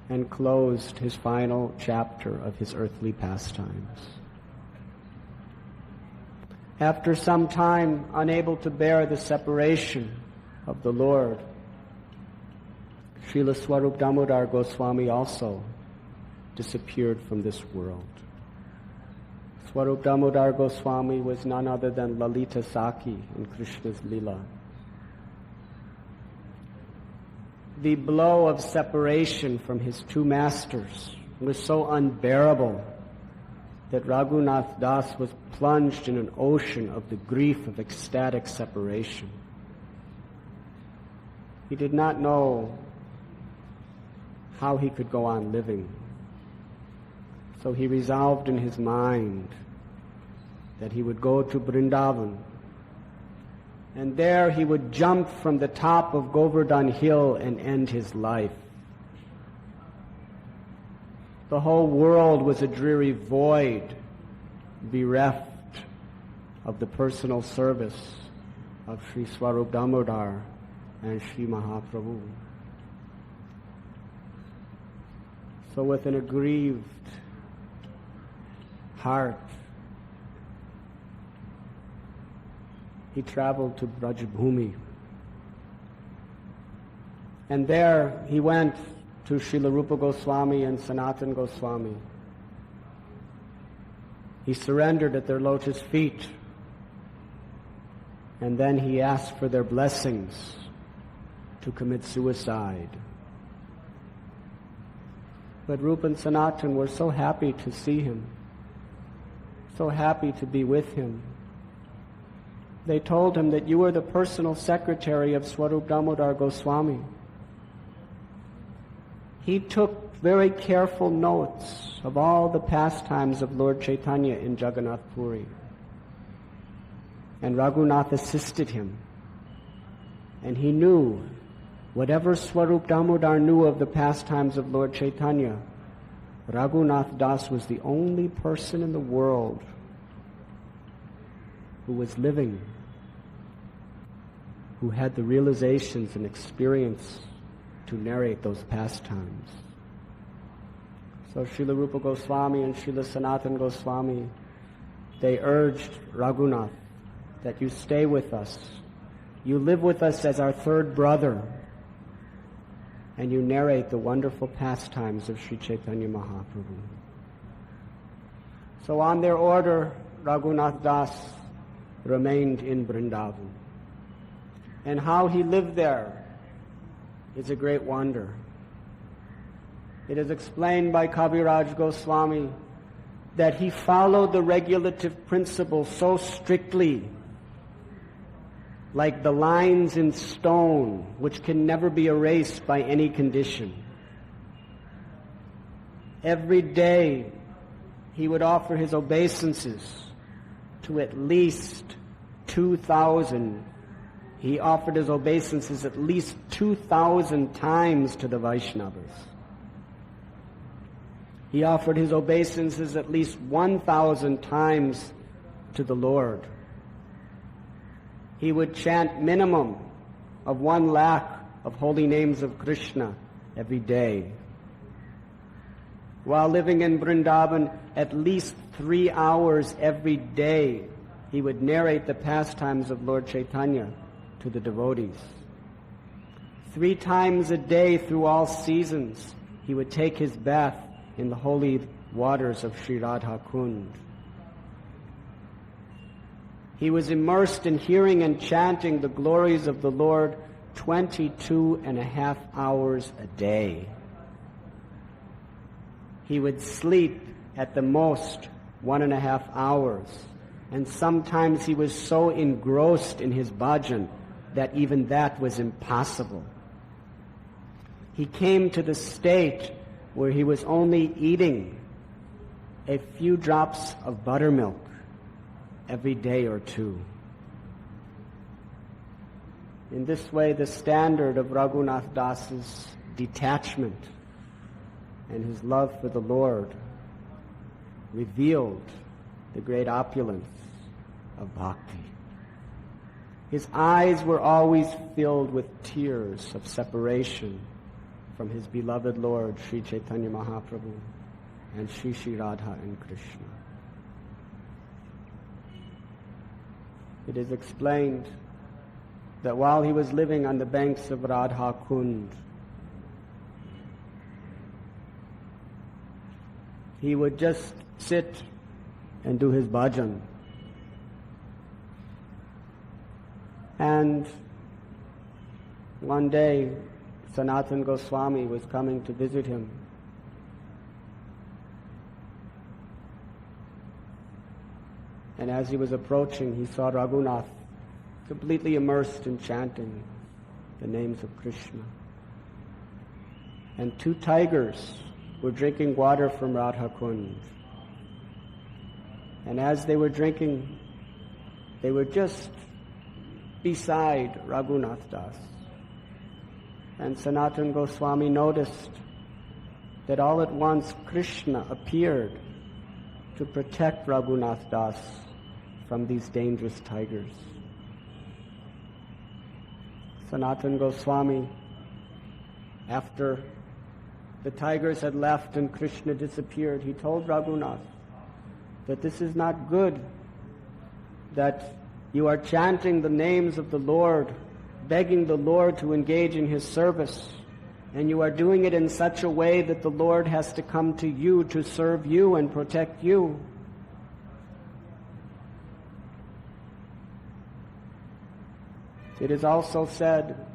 and closed his final chapter of his earthly pastimes. After some time, unable to bear the separation of the Lord, Srila Swarup Damodar Goswami also disappeared from this world. Swarup Damodar Goswami was none other than Lalita Saki in Krishna's Leela. The blow of separation from his two masters was so unbearable that Raghunath Das was plunged in an ocean of the grief of ecstatic separation. He did not know how he could go on living. So he resolved in his mind that he would go to Vrindavan, and there he would jump from the top of Govardhan Hill and end his life. The whole world was a dreary void, bereft of the personal service of Sri Swarup Damodar and Sri Mahaprabhu. So with an aggrieved heart, he traveled to Brajabhumi. And there he went to Srila Rupa Goswami and Sanatan Goswami. He surrendered at their lotus feet, and then he asked for their blessings to commit suicide. But Rupa and Sanatan were so happy to see him, so happy to be with him. They told him that you were the personal secretary of Swarup Damodar Goswami. He took very careful notes of all the pastimes of Lord Chaitanya in Jagannath Puri. And Raghunath assisted him. And he knew whatever Swarup Damodar knew of the pastimes of Lord Chaitanya, Raghunath Das was the only person in the world who was living, who had the realizations and experience to narrate those pastimes. So Srila Rupa Goswami and Srila Sanatan Goswami, they urged Raghunath that you stay with us. You live with us as our third brother, and you narrate the wonderful pastimes of Sri Chaitanya Mahaprabhu. So on their order, Raghunath Das remained in Vrindavan. And how he lived there is a great wonder. It is explained by Kaviraj Goswami that he followed the regulative principle so strictly, like the lines in stone, which can never be erased by any condition. Every day he would offer his obeisances to at least 2,000. He offered his obeisances at least 2,000 times to the Vaishnavas. He offered his obeisances at least 1,000 times to the Lord. He would chant minimum of 1 lakh of holy names of Krishna every day. While living in Vrindavan, at least 3 hours every day, he would narrate the pastimes of Lord Chaitanya to the devotees. 3 times a day through all seasons, he would take his bath in the holy waters of Sri Radha Kund. He was immersed in hearing and chanting the glories of the Lord 22.5 hours a day. He would sleep at the most 1.5 hours, and sometimes he was so engrossed in his bhajan that even that was impossible. He came to the state where he was only eating a few drops of buttermilk every day or 2. In this way, the standard of Raghunath Das's detachment and his love for the Lord revealed the great opulence of bhakti. His eyes were always filled with tears of separation from his beloved Lord, Sri Chaitanya Mahaprabhu, and Sri Radha and Krishna. It is explained that while he was living on the banks of Radha Kund, he would just sit and do his bhajan. And one day, Sanatana Goswami was coming to visit him. And as he was approaching, he saw Raghunath completely immersed in chanting the names of Krishna. And 2 tigers were drinking water from Radha Kund. And as they were drinking, they were just beside Raghunath Das. And Sanatana Goswami noticed that all at once Krishna appeared to protect Raghunath Das from these dangerous tigers. Sanatana Goswami, after the tigers had left and Krishna disappeared, he told Raghunath that this is not good, that you are chanting the names of the Lord, begging the Lord to engage in his service, and you are doing it in such a way that the Lord has to come to you to serve you and protect you. It is also said,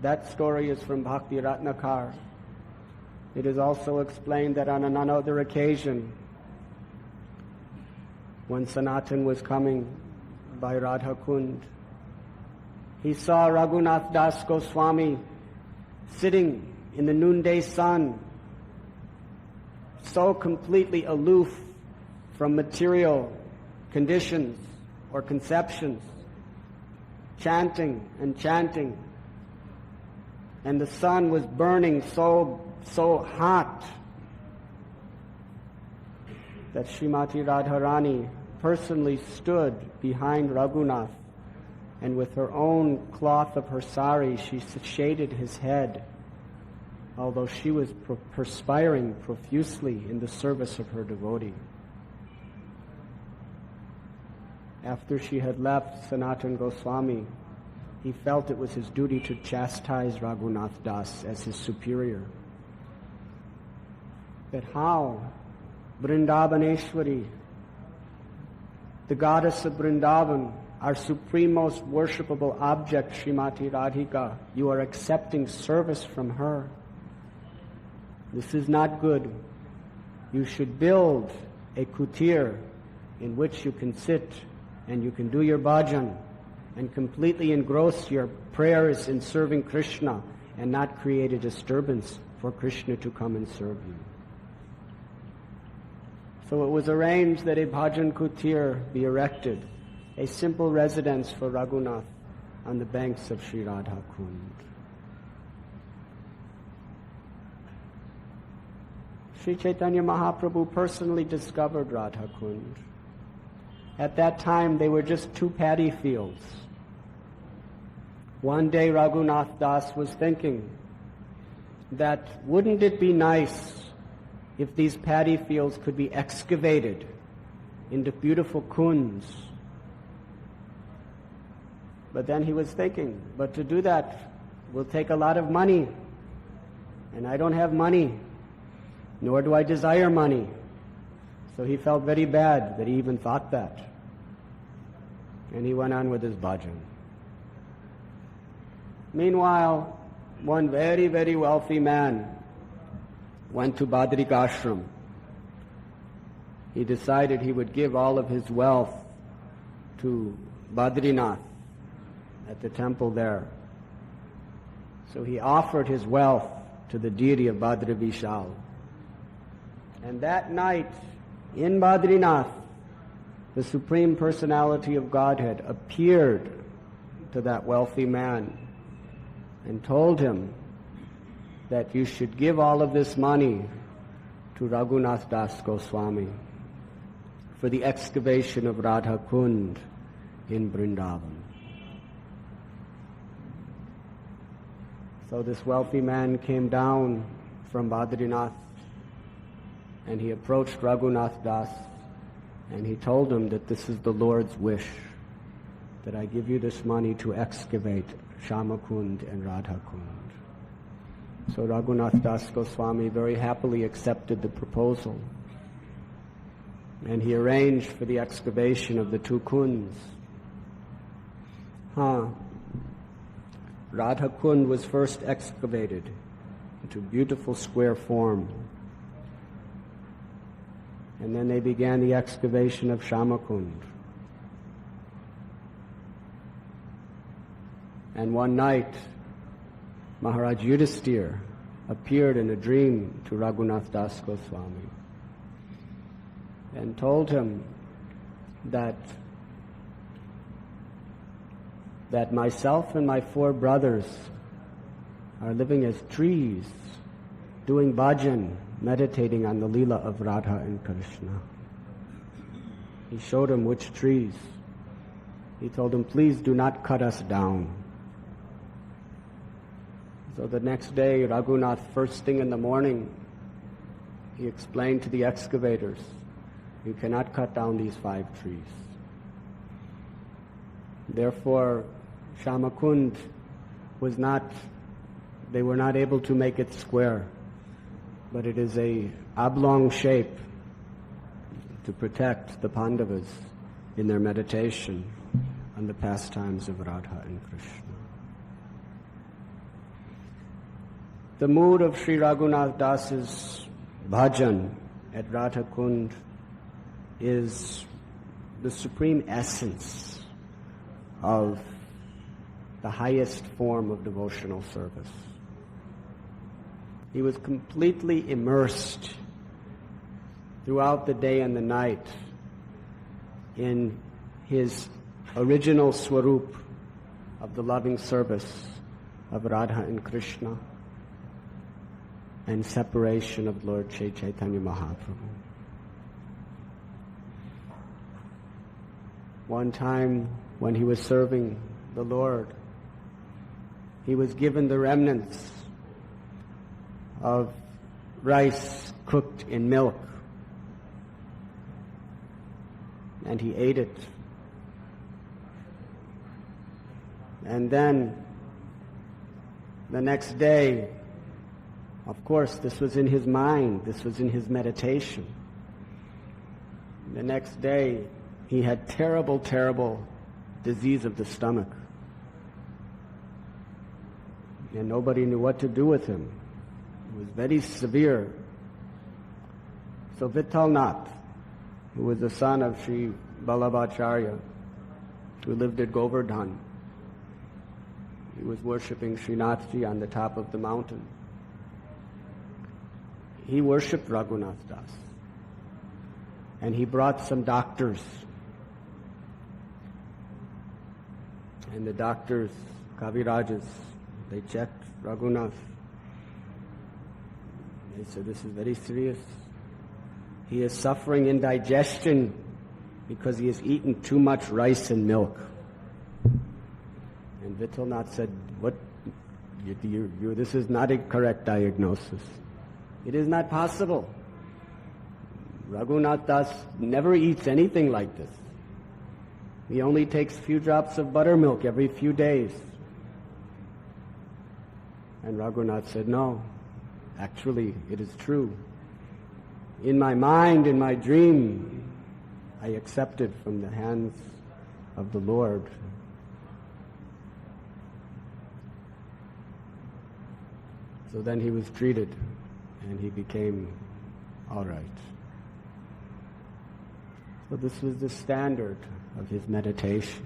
that story is from Bhakti Ratnakar. It is also explained that on another occasion, when Sanatan was coming by Radha Kund, he saw Raghunath Das Goswami sitting in the noonday sun, so completely aloof from material conditions or conceptions, chanting and chanting. And the sun was burning so hot that Srimati Radharani personally stood behind Raghunath, and with her own cloth of her sari, she shaded his head, although she was perspiring profusely in the service of her devotee. After she had left Sanatana Goswami, he felt it was his duty to chastise Raghunath Das as his superior. That how Vrindavaneshwari, the goddess of Vrindavan, our supreme most worshipable object, Srimati Radhika, you are accepting service from her. This is not good. You should build a kutir in which you can sit and you can do your bhajan and completely engross your prayers in serving Krishna and not create a disturbance for Krishna to come and serve you. So it was arranged that a bhajan kutir be erected, a simple residence for Raghunath on the banks of Sri Radha Kund. Sri Chaitanya Mahaprabhu personally discovered Radha Kund. At that time, they were just 2 paddy fields. One day, Raghunath Das was thinking that wouldn't it be nice if these paddy fields could be excavated into beautiful kunds. But then he was thinking, but to do that will take a lot of money, and I don't have money, nor do I desire money. So he felt very bad that he even thought that. And he went on with his bhajan. Meanwhile, one very, very wealthy man went to Badrik Ashram. He decided he would give all of his wealth to Badrinath at the temple there. So he offered his wealth to the deity of Badri Vishal. And that night, in Badrinath, the Supreme Personality of Godhead appeared to that wealthy man and told him that you should give all of this money to Raghunath Das Goswami for the excavation of Radha Kund in Vrindavan. So this wealthy man came down from Badrinath and he approached Raghunath Das and he told him that this is the Lord's wish, that I give you this money to excavate Shamakund and Radha Kund. So Raghunath Das Goswami very happily accepted the proposal and he arranged for the excavation of the 2 kunds. Radha Kund was first excavated into beautiful square form. And then they began the excavation of Shamakund. And one night, Maharaj Yudhisthira appeared in a dream to Raghunath Das Goswami and told him that myself and my 4 brothers are living as trees, doing bhajan, meditating on the Leela of Radha and Krishna. He showed him which trees. He told him, please do not cut us down. So the next day, Raghunath, first thing in the morning, he explained to the excavators, you cannot cut down these 5 trees. Therefore, Shamakund they were not able to make it square, but it is a oblong shape to protect the Pandavas in their meditation on the pastimes of Radha and Krishna. The mood of Sri Raghunath Das's bhajan at Radha Kund is the supreme essence of the highest form of devotional service. He was completely immersed throughout the day and the night in his original swarup of the loving service of Radha and Krishna and separation of Lord Sri Chaitanya Mahaprabhu. One time when he was serving the Lord, he was given the remnants of rice cooked in milk, and he ate it. And then the next day, of course, this was in his mind, this was in his meditation. The next day, he had terrible, terrible disease of the stomach. And nobody knew what to do with him. It was very severe. So Vittalnath, who was the son of Sri Vallabhacharya, who lived at Govardhan. He was worshipping Srinathji on the top of the mountain. He worshipped Raghunath Das. And he brought some doctors. And the doctors, Kavirajas, they checked Raghunath. They said, this is very serious. He is suffering indigestion because he has eaten too much rice and milk. And Vithalnath said, what? This is not a correct diagnosis. It is not possible. Raghunath Das never eats anything like this. He only takes a few drops of buttermilk every few days. And Raghunath said, no, actually it is true. In my mind, in my dream, I accepted from the hands of the Lord. So then he was treated and he became all right. So this was the standard of his meditation.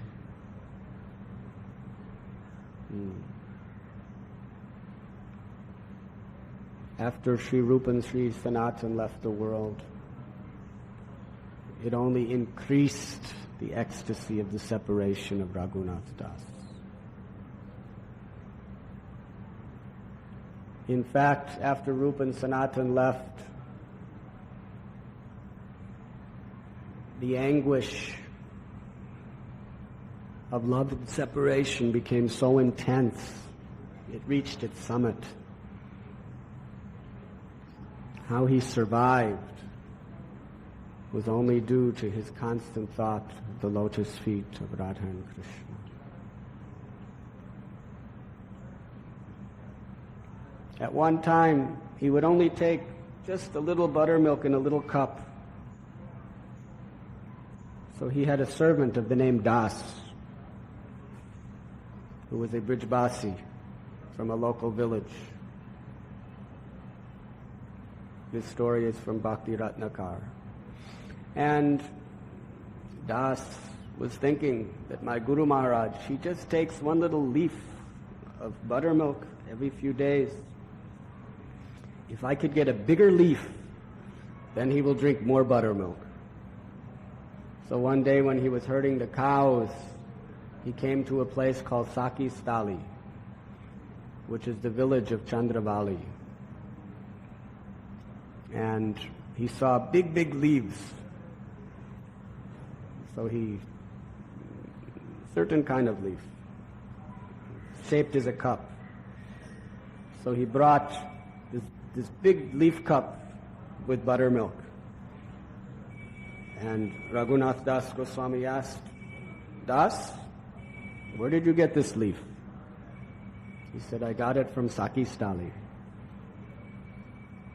After Sri Rupa and Sri Sanatan left the world, it only increased the ecstasy of the separation of Raghunath Das. In fact, after Rupa and Sanatan left, the anguish of love and separation became so intense, it reached its summit. How he survived was only due to his constant thought of the lotus feet of Radha and Krishna. At one time, he would only take just a little buttermilk in a little cup. So he had a servant of the name Das, who was a Brijbasi from a local village. This story is from Bhakti Ratnakar. And Das was thinking that my Guru Maharaj, he just takes one little leaf of buttermilk every few days. If I could get a bigger leaf, then he will drink more buttermilk. So one day when he was herding the cows, he came to a place called Saki Stali, which is the village of Chandravali. And he saw big, big leaves. So certain kind of leaf, shaped as a cup. So he brought this big leaf cup with buttermilk. And Raghunath Das Goswami asked, Das, where did you get this leaf? He said, I got it from Saki Stali.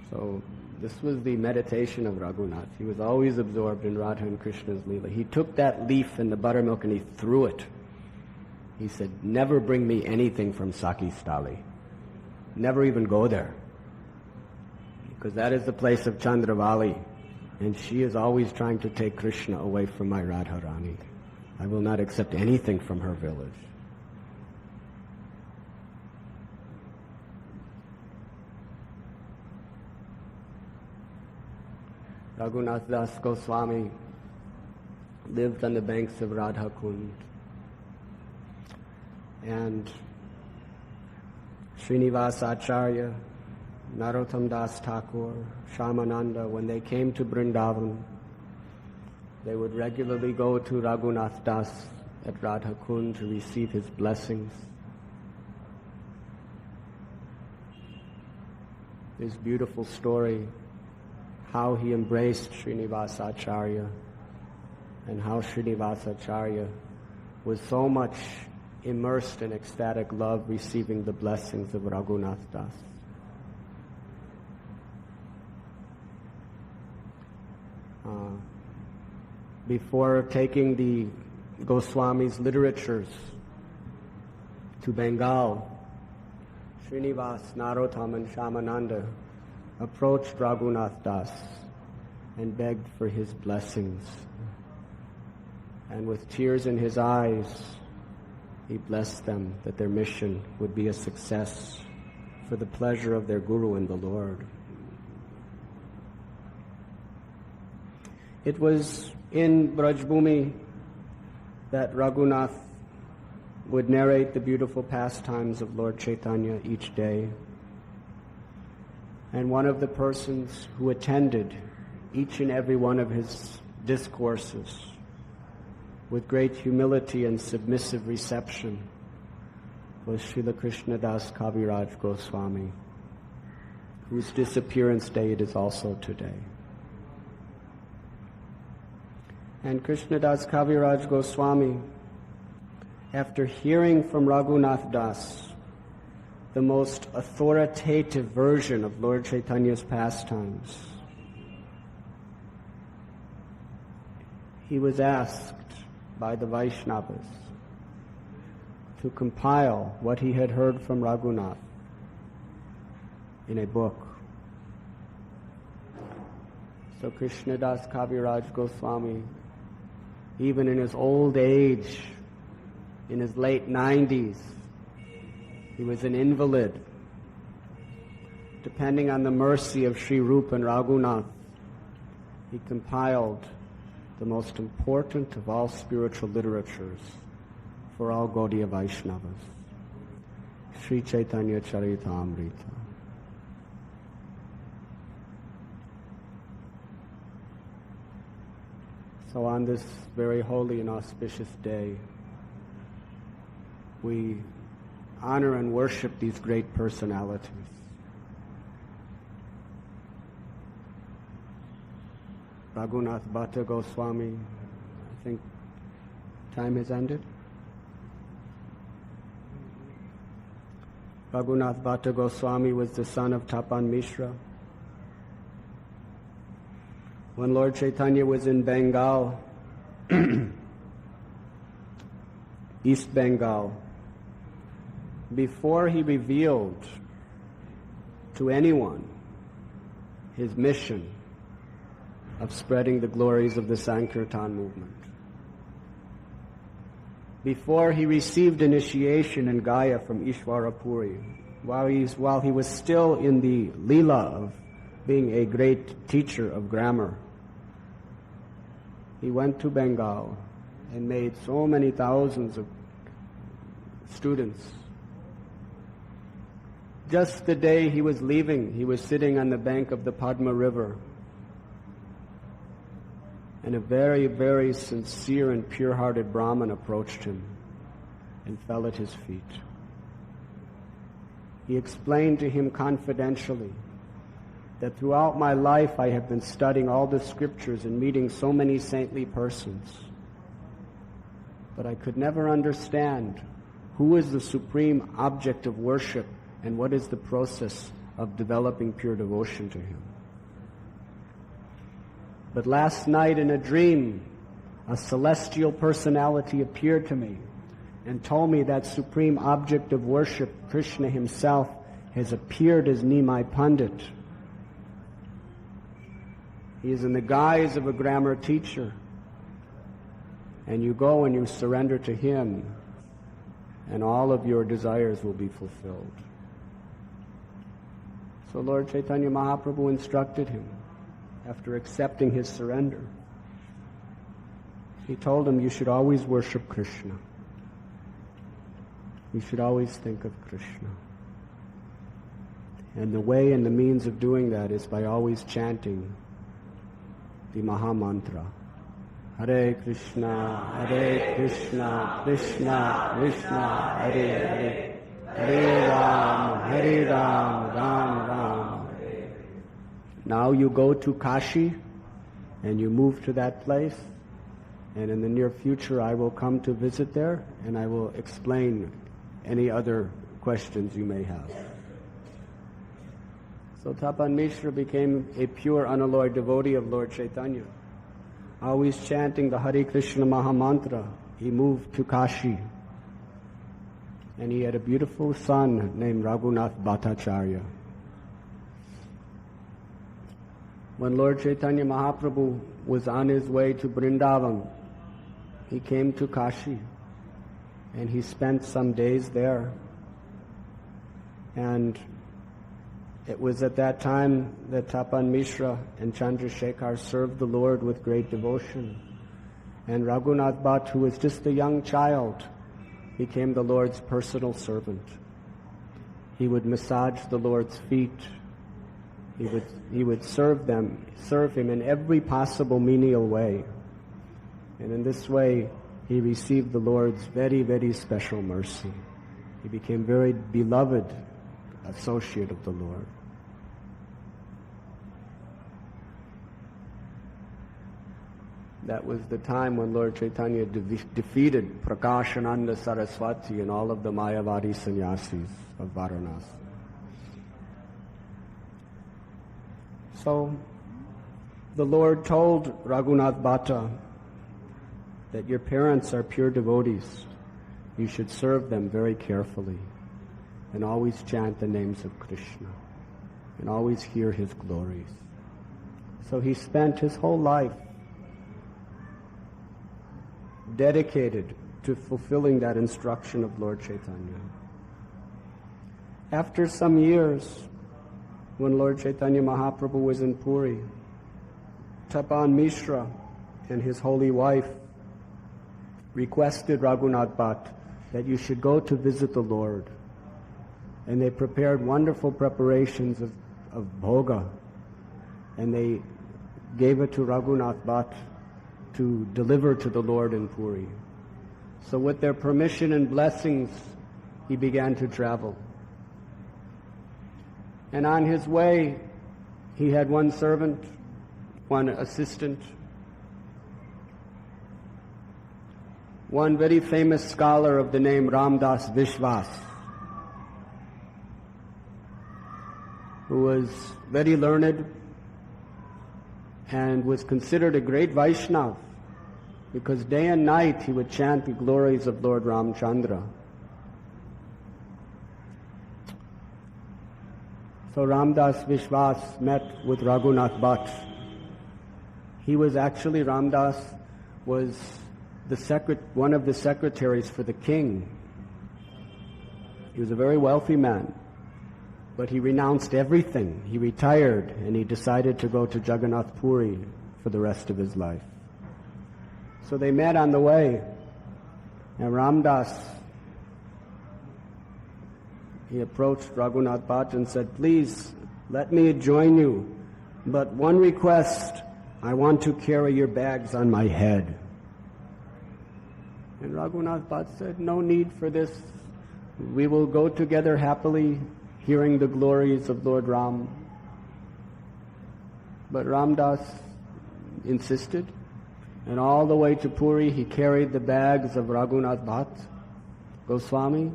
So this was the meditation of Raghunath. He was always absorbed in Radha and Krishna's Leela. He took that leaf and the buttermilk and he threw it. He said, never bring me anything from Saki Stali. Never even go there. Because that is the place of Chandravali. And she is always trying to take Krishna away from my Radharani. I will not accept anything from her village. Raghunath Das Goswami lived on the banks of Radha Kund. And Srinivas Acharya, Narottam Das Thakur, Shyamananda, when they came to Vrindavan, they would regularly go to Raghunath Das at Radha Kund to receive his blessings. This beautiful story, how he embraced Srinivas Acharya and how Srinivas Acharya was so much immersed in ecstatic love, receiving the blessings of Raghunath Das. Before taking the Goswami's literatures to Bengal, Srinivas, Narottam and Shyamananda approached Raghunath Das and begged for his blessings. And with tears in his eyes, he blessed them that their mission would be a success for the pleasure of their Guru and the Lord. It was in Brajbhumi that Raghunath would narrate the beautiful pastimes of Lord Chaitanya each day. And one of the persons who attended each and every one of his discourses with great humility and submissive reception was Srila Krishnadas Kaviraj Goswami, whose disappearance day it is also today. And Krishnadas Kaviraj Goswami, after hearing from Raghunath Das the most authoritative version of Lord Chaitanya's pastimes, he was asked by the Vaishnavas to compile what he had heard from Raghunath in a book. So Krishnadas Kaviraj Goswami, even in his old age, in his late 90s, he was an invalid. Depending on the mercy of Sri Rupa and Raghunath, he compiled the most important of all spiritual literatures for all Gaudiya Vaishnavas, Sri Chaitanya Charitamrita. So on this very holy and auspicious day, we honor and worship these great personalities. Raghunath Bhatta Goswami, I think time has ended. Raghunath Bhatta Goswami was the son of Tapan Mishra. When Lord Chaitanya was in Bengal, East Bengal, before he revealed to anyone his mission of spreading the glories of the Sankirtan movement, before he received initiation in Gaya from Ishwarapuri, while he was still in the Leela of being a great teacher of grammar, he went to Bengal and made so many thousands of students. Just the day he was leaving, he was sitting on the bank of the Padma River, and a very, very sincere and pure-hearted Brahmin approached him and fell at his feet. He explained to him confidentially that throughout my life I have been studying all the scriptures and meeting so many saintly persons, but I could never understand who is the supreme object of worship and what is the process of developing pure devotion to him. But last night in a dream, a celestial personality appeared to me and told me that supreme object of worship, Krishna himself, has appeared as Nimai Pandit. He is in the guise of a grammar teacher. And you go and you surrender to him, and all of your desires will be fulfilled. So Lord Chaitanya Mahaprabhu instructed him, after accepting his surrender. He told him, you should always worship Krishna. You should always think of Krishna. And the way and the means of doing that is by always chanting the Maha Mantra. Hare Krishna, Krishna Krishna, Hare Hare, Hare Ram, Ram Ram. Now you go to Kashi and you move to that place, and in the near future I will come to visit there and I will explain any other questions you may have. So Tapan Mishra became a pure, unalloyed devotee of Lord Chaitanya. Always chanting the Hare Krishna Maha Mantra, he moved to Kashi. And he had a beautiful son named Raghunath Bhattacharya. when Lord Chaitanya Mahaprabhu was on his way to Vrindavan, he came to Kashi and he spent some days there. And it was at that time that Tapan Mishra and Chandrasekhar served the Lord with great devotion. And Raghunath Bhatt, who was just a young child, became the Lord's personal servant. He would massage the Lord's feet. He would serve him in every possible menial way. And in this way, he received the Lord's very, very special mercy. He became very beloved associate of the Lord. That was the time when Lord Chaitanya defeated Prakashananda Saraswati and all of the Mayavadi sannyasis of Varanasi. So, the Lord told Raghunath Bhatta that your parents are pure devotees. You should serve them very carefully and always chant the names of Krishna and always hear his glories. So he spent his whole life dedicated to fulfilling that instruction of Lord Chaitanya. After some years, when Lord Chaitanya Mahaprabhu was in Puri, Tapan Mishra and his holy wife requested Raghunath Bhatt that you should go to visit the Lord. And they prepared wonderful preparations of bhoga, and they gave it to Raghunath Bhatt to deliver to the Lord in Puri. So with their permission and blessings, he began to travel. And on his way, he had one servant, one assistant, one very famous scholar of the name Ramdas Vishwas, who was very learned and was considered a great Vaishnava, because day and night he would chant the glories of Lord Ramchandra. So Ramdas Vishwas met with Raghunath Bhatt. He was actually, Ramdas was one of the secretaries for the king. He was a very wealthy man, but he renounced everything. He retired and he decided to go to Jagannath Puri for the rest of his life. So they met on the way, and Ramdas, he approached Raghunath Bhatt and said, "Please, let me join you, but one request, I want to carry your bags on my head." And Raghunath Bhatt said, "No need for this. We will go together happily, hearing the glories of Lord Ram." But Ramdas insisted, and all the way to Puri he carried the bags of Raghunath Bhatt, Goswami,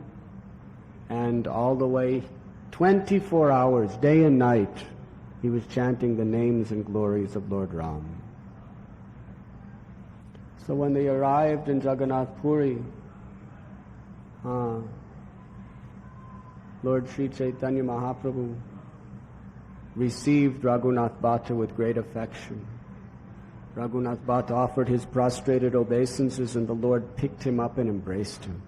and all the way, 24 hours, day and night, he was chanting the names and glories of Lord Ram. So when they arrived in Jagannath Puri, Lord Sri Chaitanya Mahaprabhu received Raghunath Bhatta with great affection. Raghunath Bhatta offered his prostrated obeisances, and the Lord picked him up and embraced him.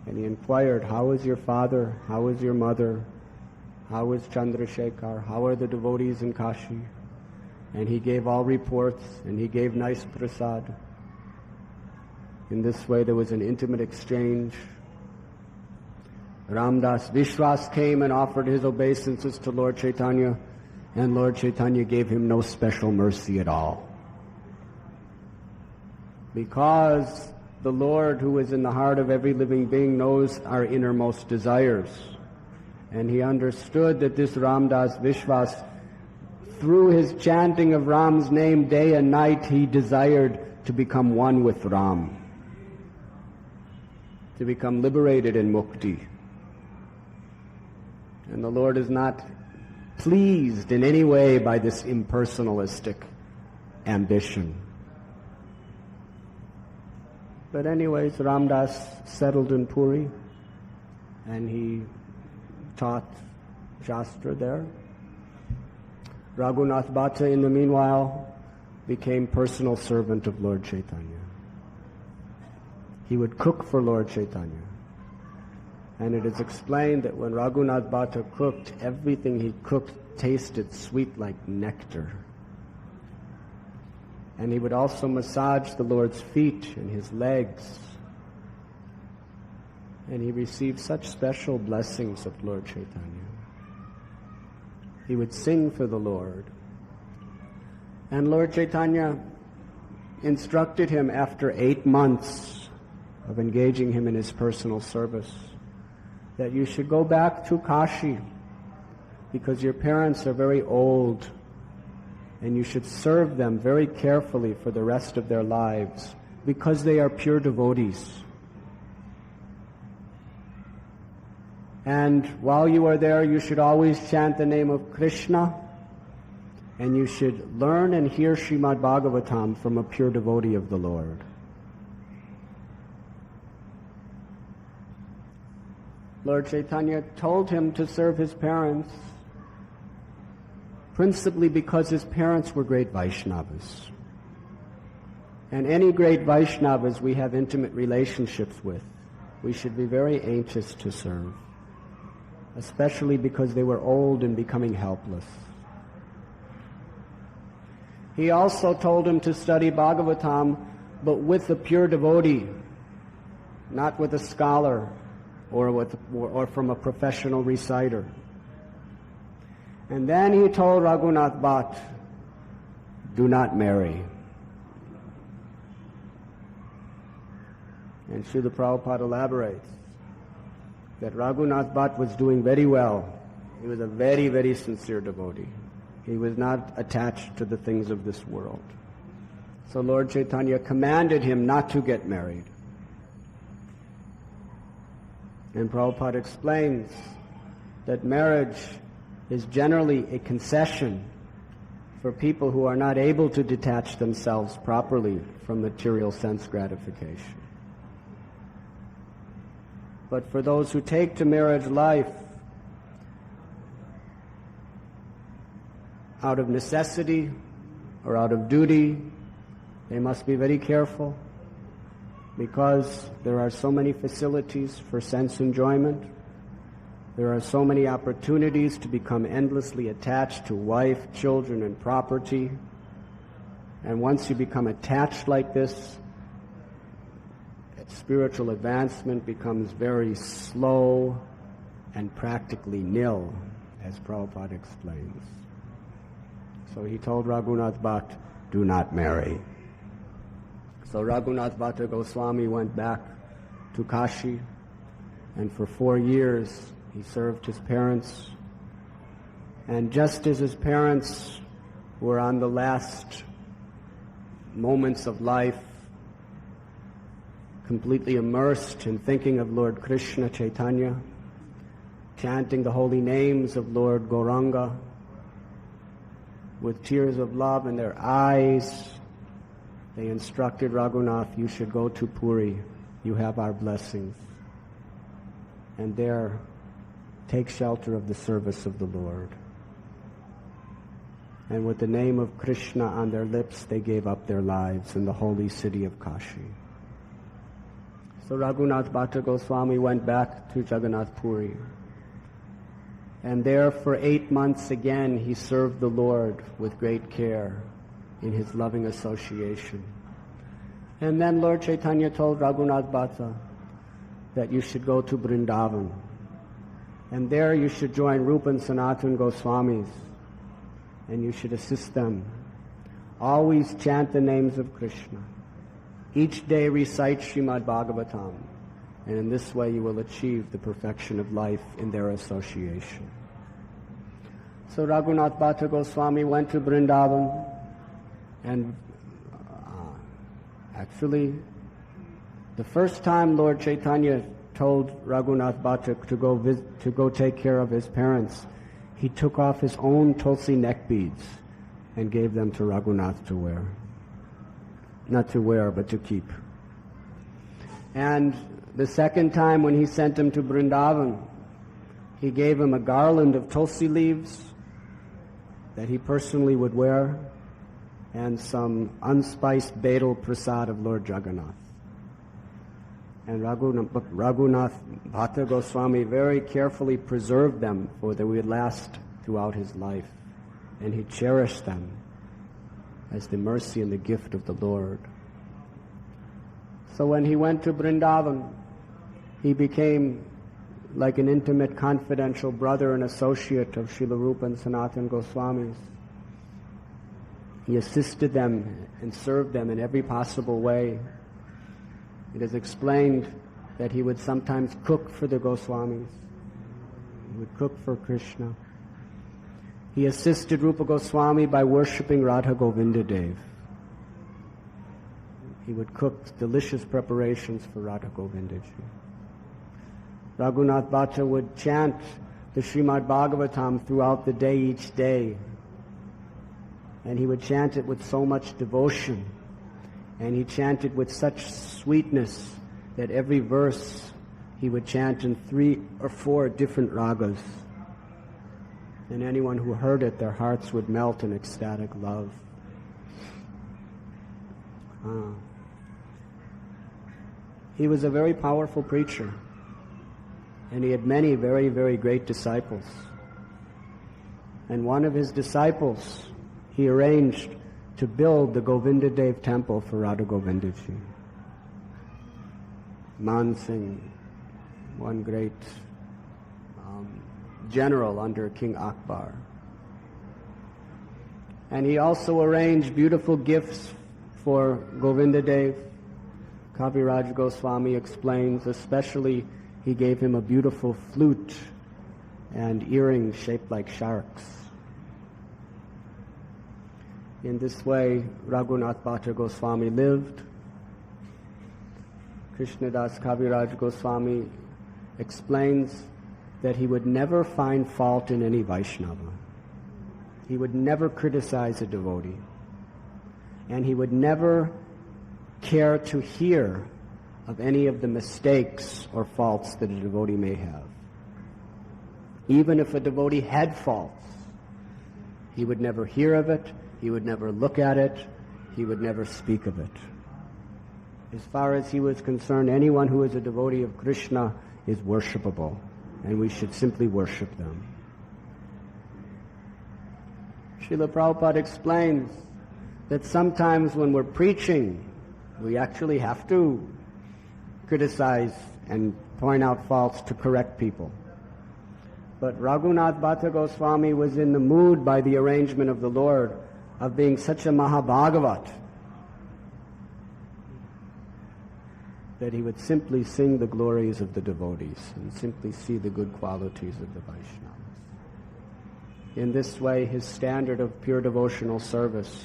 And he inquired, "How is your father? How is your mother? How is Chandrasekhar? How are the devotees in Kashi?" And he gave all reports, and he gave nice prasad. In this way there was an intimate exchange. Ramdas Vishwas came and offered his obeisances to Lord Chaitanya, and Lord Chaitanya gave him no special mercy at all. Because the Lord, who is in the heart of every living being, knows our innermost desires. And he understood that this Ramdas Vishwas, through his chanting of Ram's name day and night, he desired to become one with Ram, to become liberated in mukti. And the Lord is not pleased in any way by this impersonalistic ambition. But anyways, Ramdas settled in Puri, and he taught Shastra there. Raghunath Bhatta, in the meanwhile, became personal servant of Lord Chaitanya. He would cook for Lord Chaitanya. And it is explained that when Raghunath Bhatta cooked, everything he cooked tasted sweet like nectar. And he would also massage the Lord's feet and his legs. And he received such special blessings of Lord Chaitanya. He would sing for the Lord. And Lord Chaitanya instructed him after 8 months of engaging him in his personal service that you should go back to Kashi because your parents are very old and you should serve them very carefully for the rest of their lives because they are pure devotees. And while you are there, you should always chant the name of Krishna, and you should learn and hear Srimad Bhagavatam from a pure devotee of the Lord. Lord Chaitanya told him to serve his parents, principally because his parents were great Vaishnavas. And any great Vaishnavas we have intimate relationships with, we should be very anxious to serve, especially because they were old and becoming helpless. He also told him to study Bhagavatam, but with a pure devotee, not with a scholar or from a professional reciter. And then he told Raghunath Bhatt, do not marry. And Srila Prabhupada elaborates that Raghunath Bhatt was doing very well. He was a very, very sincere devotee. He was not attached to the things of this world. So Lord Chaitanya commanded him not to get married. And Prabhupada explains that marriage is generally a concession for people who are not able to detach themselves properly from material sense gratification. But for those who take to marriage life out of necessity or out of duty, they must be very careful because there are so many facilities for sense enjoyment. There are so many opportunities to become endlessly attached to wife, children, and property. And once you become attached like this, spiritual advancement becomes very slow and practically nil, as Prabhupada explains. So he told Raghunath Bhatt, do not marry. So Raghunath Bhatta Goswami went back to Kashi, and for 4 years he served his parents. And just as his parents were on the last moments of life, completely immersed in thinking of Lord Krishna Chaitanya, chanting the holy names of Lord Gauranga, with tears of love in their eyes, they instructed Raghunath, you should go to Puri, you have our blessings, and there take shelter of the service of the Lord. And with the name of Krishna on their lips, they gave up their lives in the holy city of Kashi. So Raghunath Bhatta Goswami went back to Jagannath Puri. And there for 8 months again he served the Lord with great care in his loving association. And then Lord Chaitanya told Raghunath Bhatta that you should go to Vrindavan. And there you should join Rupa and Sanatana Goswamis and you should assist them. Always chant the names of Krishna. Each day recite Srimad Bhagavatam, and in this way you will achieve the perfection of life in their association. So Raghunath Bhatta Goswami went to Vrindavan, and actually the first time Lord Chaitanya told Raghunath Bhatta to go take care of his parents, he took off his own tulsi neck beads and gave them to Raghunath to wear. Not to wear, but to keep. And the second time when he sent him to Vrindavan, he gave him a garland of tulsi leaves that he personally would wear, and some unspiced Bedal Prasad of Lord Jagannath. And Raghunath Bhatta Goswami very carefully preserved them for they would last throughout his life. And he cherished them as the mercy and the gift of the Lord. So when he went to Vrindavan, he became like an intimate, confidential brother and associate of Srila Rupa and Sanatana Goswamis. He assisted them and served them in every possible way. It is explained that he would sometimes cook for the Goswamis. He would cook for Krishna. He assisted Rupa Goswami by worshipping Radha Govinda Dev. He would cook delicious preparations for Radha Govinda Ji. Raghunath Bhatta would chant the Srimad Bhagavatam throughout the day, each day. And he would chant it with so much devotion. And he chanted with such sweetness that every verse he would chant in 3 or 4 different ragas. And anyone who heard it, their hearts would melt in ecstatic love. He was a very powerful preacher. And he had many very, very great disciples. And one of his disciples, he arranged to build the Govinda Dev temple for Radha Govinda Ji. Man Singh, one great general under King Akbar. And he also arranged beautiful gifts for Govinda Dev. Kaviraj Goswami explains, especially he gave him a beautiful flute and earrings shaped like sharks. In this way, Raghunath Bhatta Goswami lived. Krishnadas Kaviraj Goswami explains that he would never find fault in any Vaishnava. He would never criticize a devotee. And he would never care to hear of any of the mistakes or faults that a devotee may have. Even if a devotee had faults, he would never hear of it, he would never look at it, he would never speak of it. As far as he was concerned, anyone who is a devotee of Krishna is worshipable, and we should simply worship them. Srila Prabhupada explains that sometimes when we're preaching, we actually have to criticize and point out faults to correct people. But Raghunath Bhatta Goswami was in the mood by the arrangement of the Lord of being such a Mahabhagavat that he would simply sing the glories of the devotees and simply see the good qualities of the Vaishnavas. In this way, his standard of pure devotional service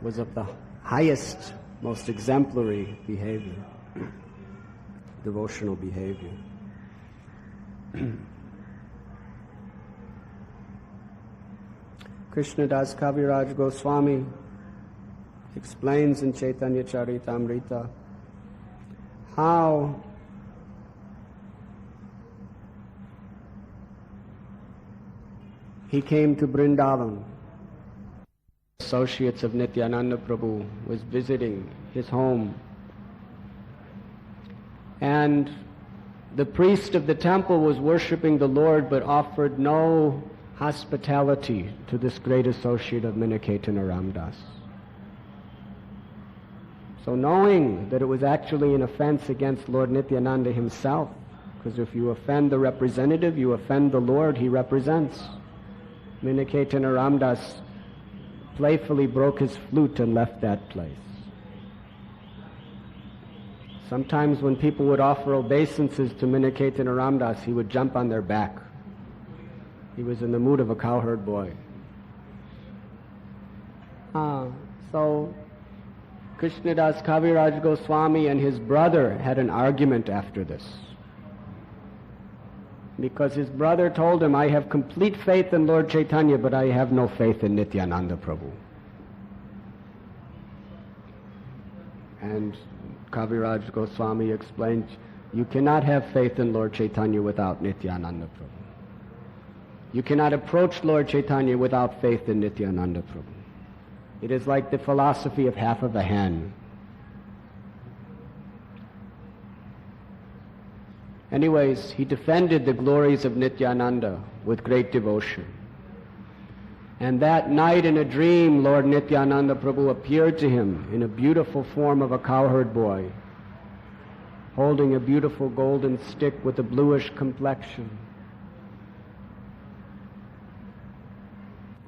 was of the highest, most exemplary behavior, devotional behavior. Krishnadas Kaviraj Goswami explains in Chaitanya Charitamrita how he came to Vrindavan. Associates of Nityananda Prabhu was visiting his home. And the priest of the temple was worshipping the Lord but offered no hospitality to this great associate of Minaketana Ramdas. So knowing that it was actually an offense against Lord Nityananda himself, because if you offend the representative, you offend the Lord he represents. Minaketana Ramdas playfully broke his flute and left that place. Sometimes when people would offer obeisances to Minaketana Ramdas, he would jump on their back. He was in the mood of a cowherd boy. So Krishnadas Kaviraj Goswami and his brother had an argument after this. Because his brother told him, I have complete faith in Lord Chaitanya, but I have no faith in Nityananda Prabhu. And Kaviraj Goswami explained, you cannot have faith in Lord Chaitanya without Nityananda Prabhu. You cannot approach Lord Chaitanya without faith in Nityananda Prabhu. It is like the philosophy of half of a hen. Anyways, he defended the glories of Nityananda with great devotion. And that night in a dream, Lord Nityananda Prabhu appeared to him in a beautiful form of a cowherd boy, holding a beautiful golden stick with a bluish complexion,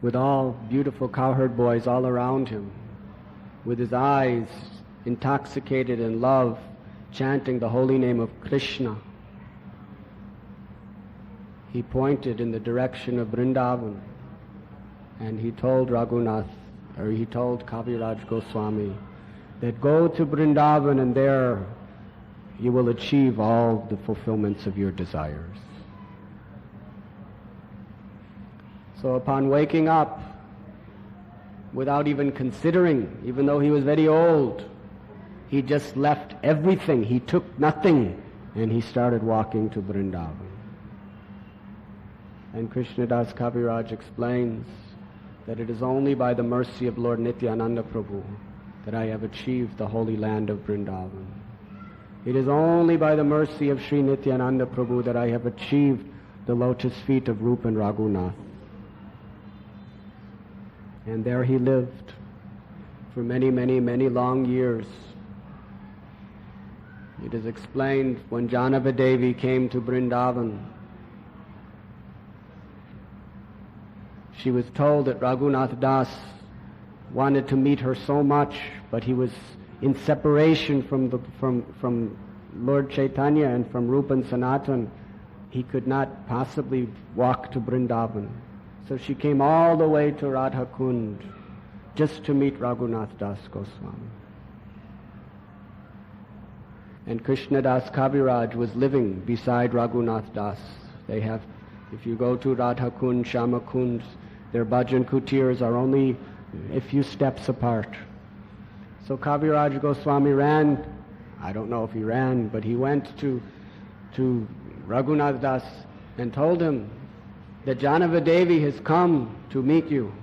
with all beautiful cowherd boys all around him, with his eyes intoxicated in love, chanting the holy name of Krishna. He pointed in the direction of Vrindavan, and he told he told Kaviraj Goswami that go to Vrindavan and there you will achieve all the fulfillments of your desires. So upon waking up, without even considering, even though he was very old, he just left everything. He took nothing, and he started walking to Vrindavan. And Krishnadas Kaviraj explains that it is only by the mercy of Lord Nityananda Prabhu that I have achieved the holy land of Vrindavan. It is only by the mercy of Sri Nityananda Prabhu that I have achieved the lotus feet of Rupa and Raghunath. And there he lived for many, many, many long years. It is explained when Janava Devi came to Vrindavan, she was told that Raghunath Das wanted to meet her so much, but he was in separation from Lord Chaitanya and from Rupa and Sanatan. He could not possibly walk to Vrindavan. So she came all the way to Radha Kund just to meet Raghunath Das Goswami. And Krishnadas Kaviraj was living beside Raghunath Das. They have, if you go to Radha Kund, Shama Kund, their bhajan kutirs are only a few steps apart. So Kaviraj Goswami ran, I don't know if he ran, but he went to Raghunath Das and told him that Janava Devi has come to meet you.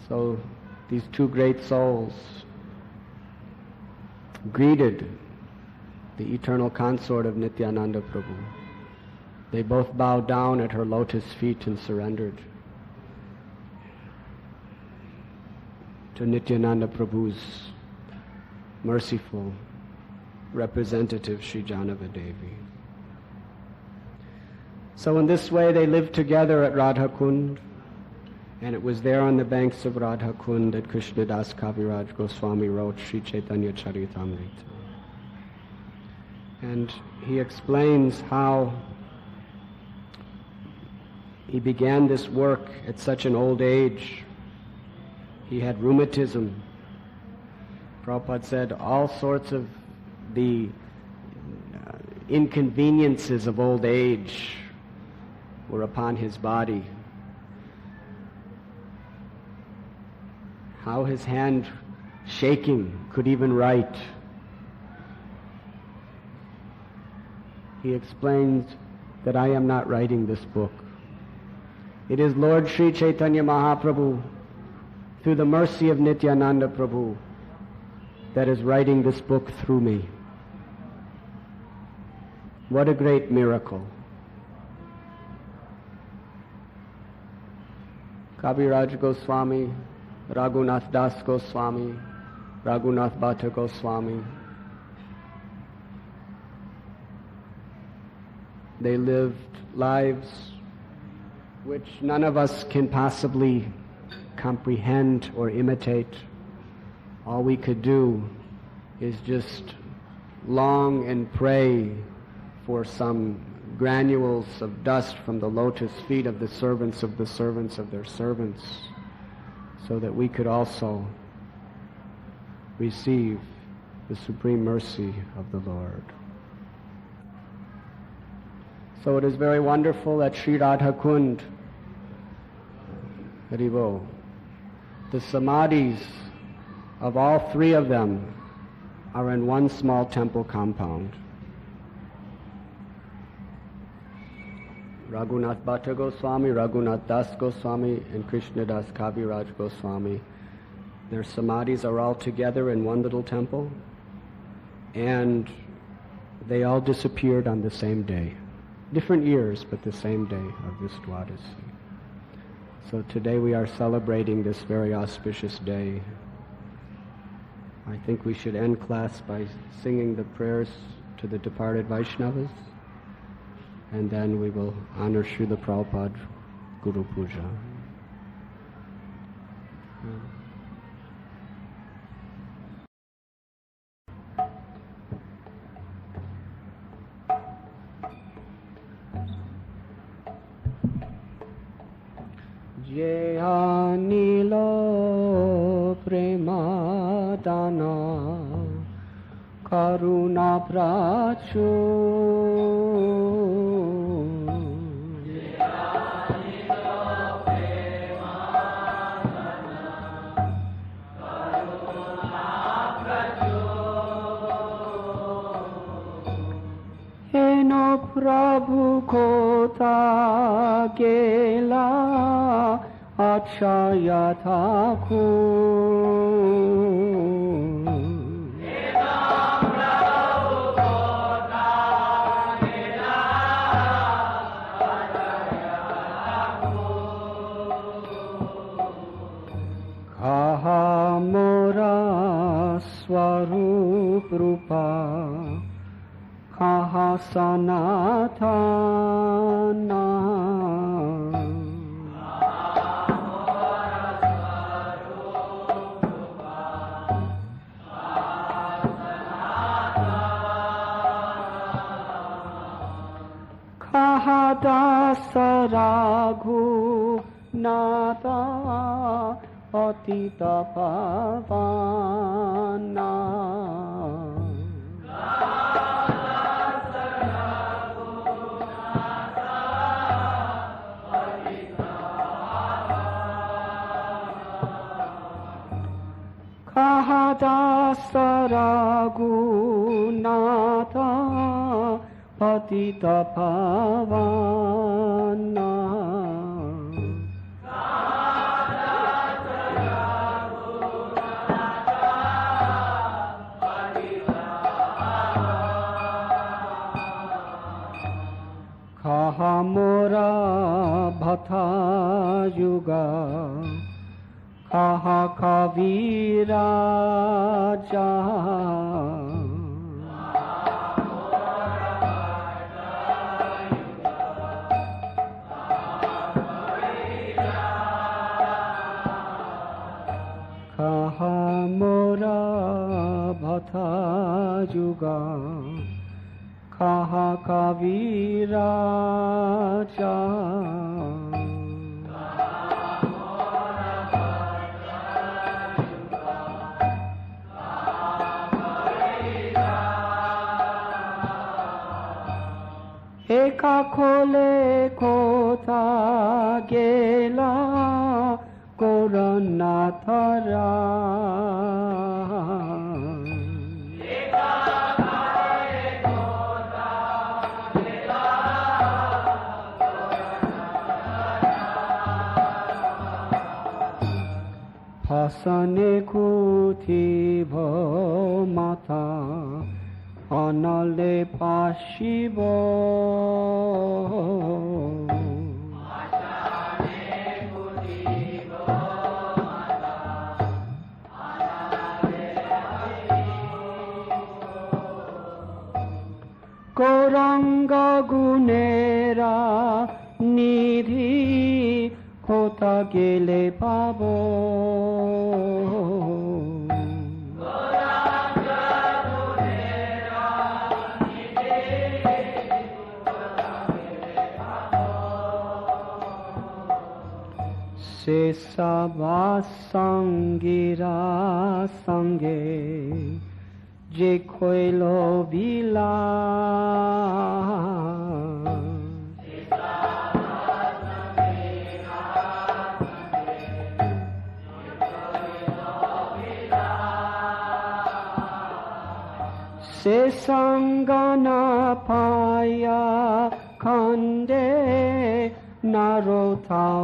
So these two great souls greeted the eternal consort of Nityananda Prabhu. They both bowed down at her lotus feet and surrendered to Nityananda Prabhu's merciful representative, Sri Janava Devi. So in this way they lived together at Radha Kund, and it was there on the banks of Radha Kund that Krishnadas Kaviraj Goswami wrote Sri Chaitanya Charitamrita. And he explains how he began this work at such an old age. He had rheumatism. Prabhupada said all sorts of the inconveniences of old age were upon his body. How his hand shaking could even write. He explains that I am not writing this book. It is Lord Sri Chaitanya Mahaprabhu, through the mercy of Nityananda Prabhu, that is writing this book through me. What a great miracle. Kaviraj Goswami, Raghunath Das Goswami, Raghunath Bhatta Goswami, they lived lives which none of us can possibly comprehend or imitate. All we could do is just long and pray for some granules of dust from the lotus feet of the servants of their servants, so that we could also receive the supreme mercy of the Lord. So it is very wonderful that Sri Radha Kund, Haribo, the samadhis of all three of them are in one small temple compound. Raghunath Bhatta Goswami, Raghunath Das Goswami, and Krishnadas Kaviraj Goswami. Their samadhis are all together in one little temple, and they all disappeared on the same day. Different years, but the same day of this Dwadasi. So today we are celebrating this very auspicious day. I think we should end class by singing the prayers to the departed Vaishnavas, and then we will honor Srila Prabhupada Guru Puja. Je anilo premadana karuna prachu Je anilo premadana karuna prachu Eno Prabhu kota gela Achaya Thakur Eno Prabhu kota gela Achaya Thakur Kaha mora swarup rupa Kaha sanatana Kaha SrilaRaghunath Atita Pavana Kaha SrilaRaghunath Patita Pavana Kaha mora bhatha yuga Kaha kaviraja Kaha mora bhatha yuga Kaha kaviraja Eka khole kota gela Goranathara Eka khole kota gela Goranathara Phasane kuti bho mata Anale pashibo Ashane kutibo mata Anale pashibo Gauranga gunera nidhi Kota gele pabo Se sabasangira sange je koilo bila Se sabasangira sange je koilo bila Se sangana paya khande narotamara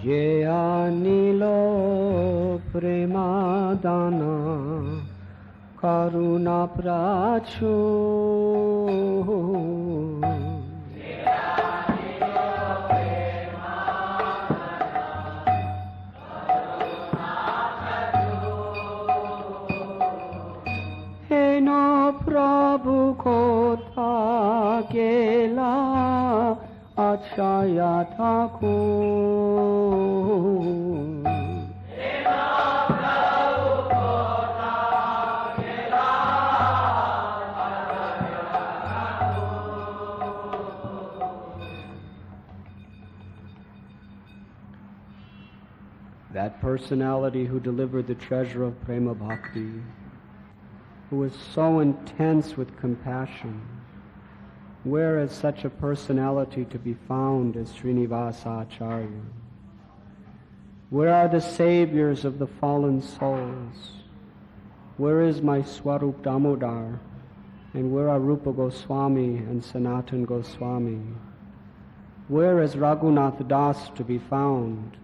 Jaya Nilo Premadana Karuna Prachu Heno Prabhu Kota Gela Achaya Thakur That personality who delivered the treasure of Prema Bhakti, who was so intense with compassion, where is such a personality to be found as Srinivasa Acharya? Where are the saviors of the fallen souls? Where is my Swarup Damodar? And where are Rupa Goswami and Sanatan Goswami? Where is Raghunath Das to be found?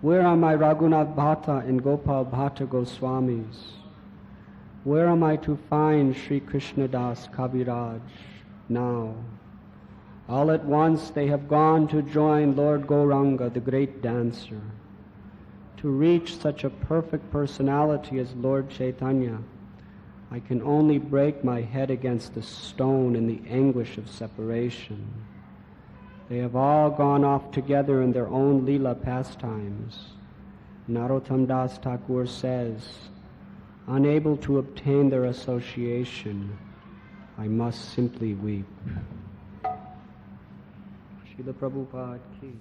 Where are my Raghunath Bhatta and Gopal Bhatta Goswamis? Where am I to find Sri Krishna Das Kaviraj now? All at once they have gone to join Lord Gauranga, the great dancer. To reach such a perfect personality as Lord Chaitanya, I can only break my head against the stone in the anguish of separation. They have all gone off together in their own Leela pastimes. Narottam Das Thakur says, unable to obtain their association, I must simply weep. Srila Prabhupada ki.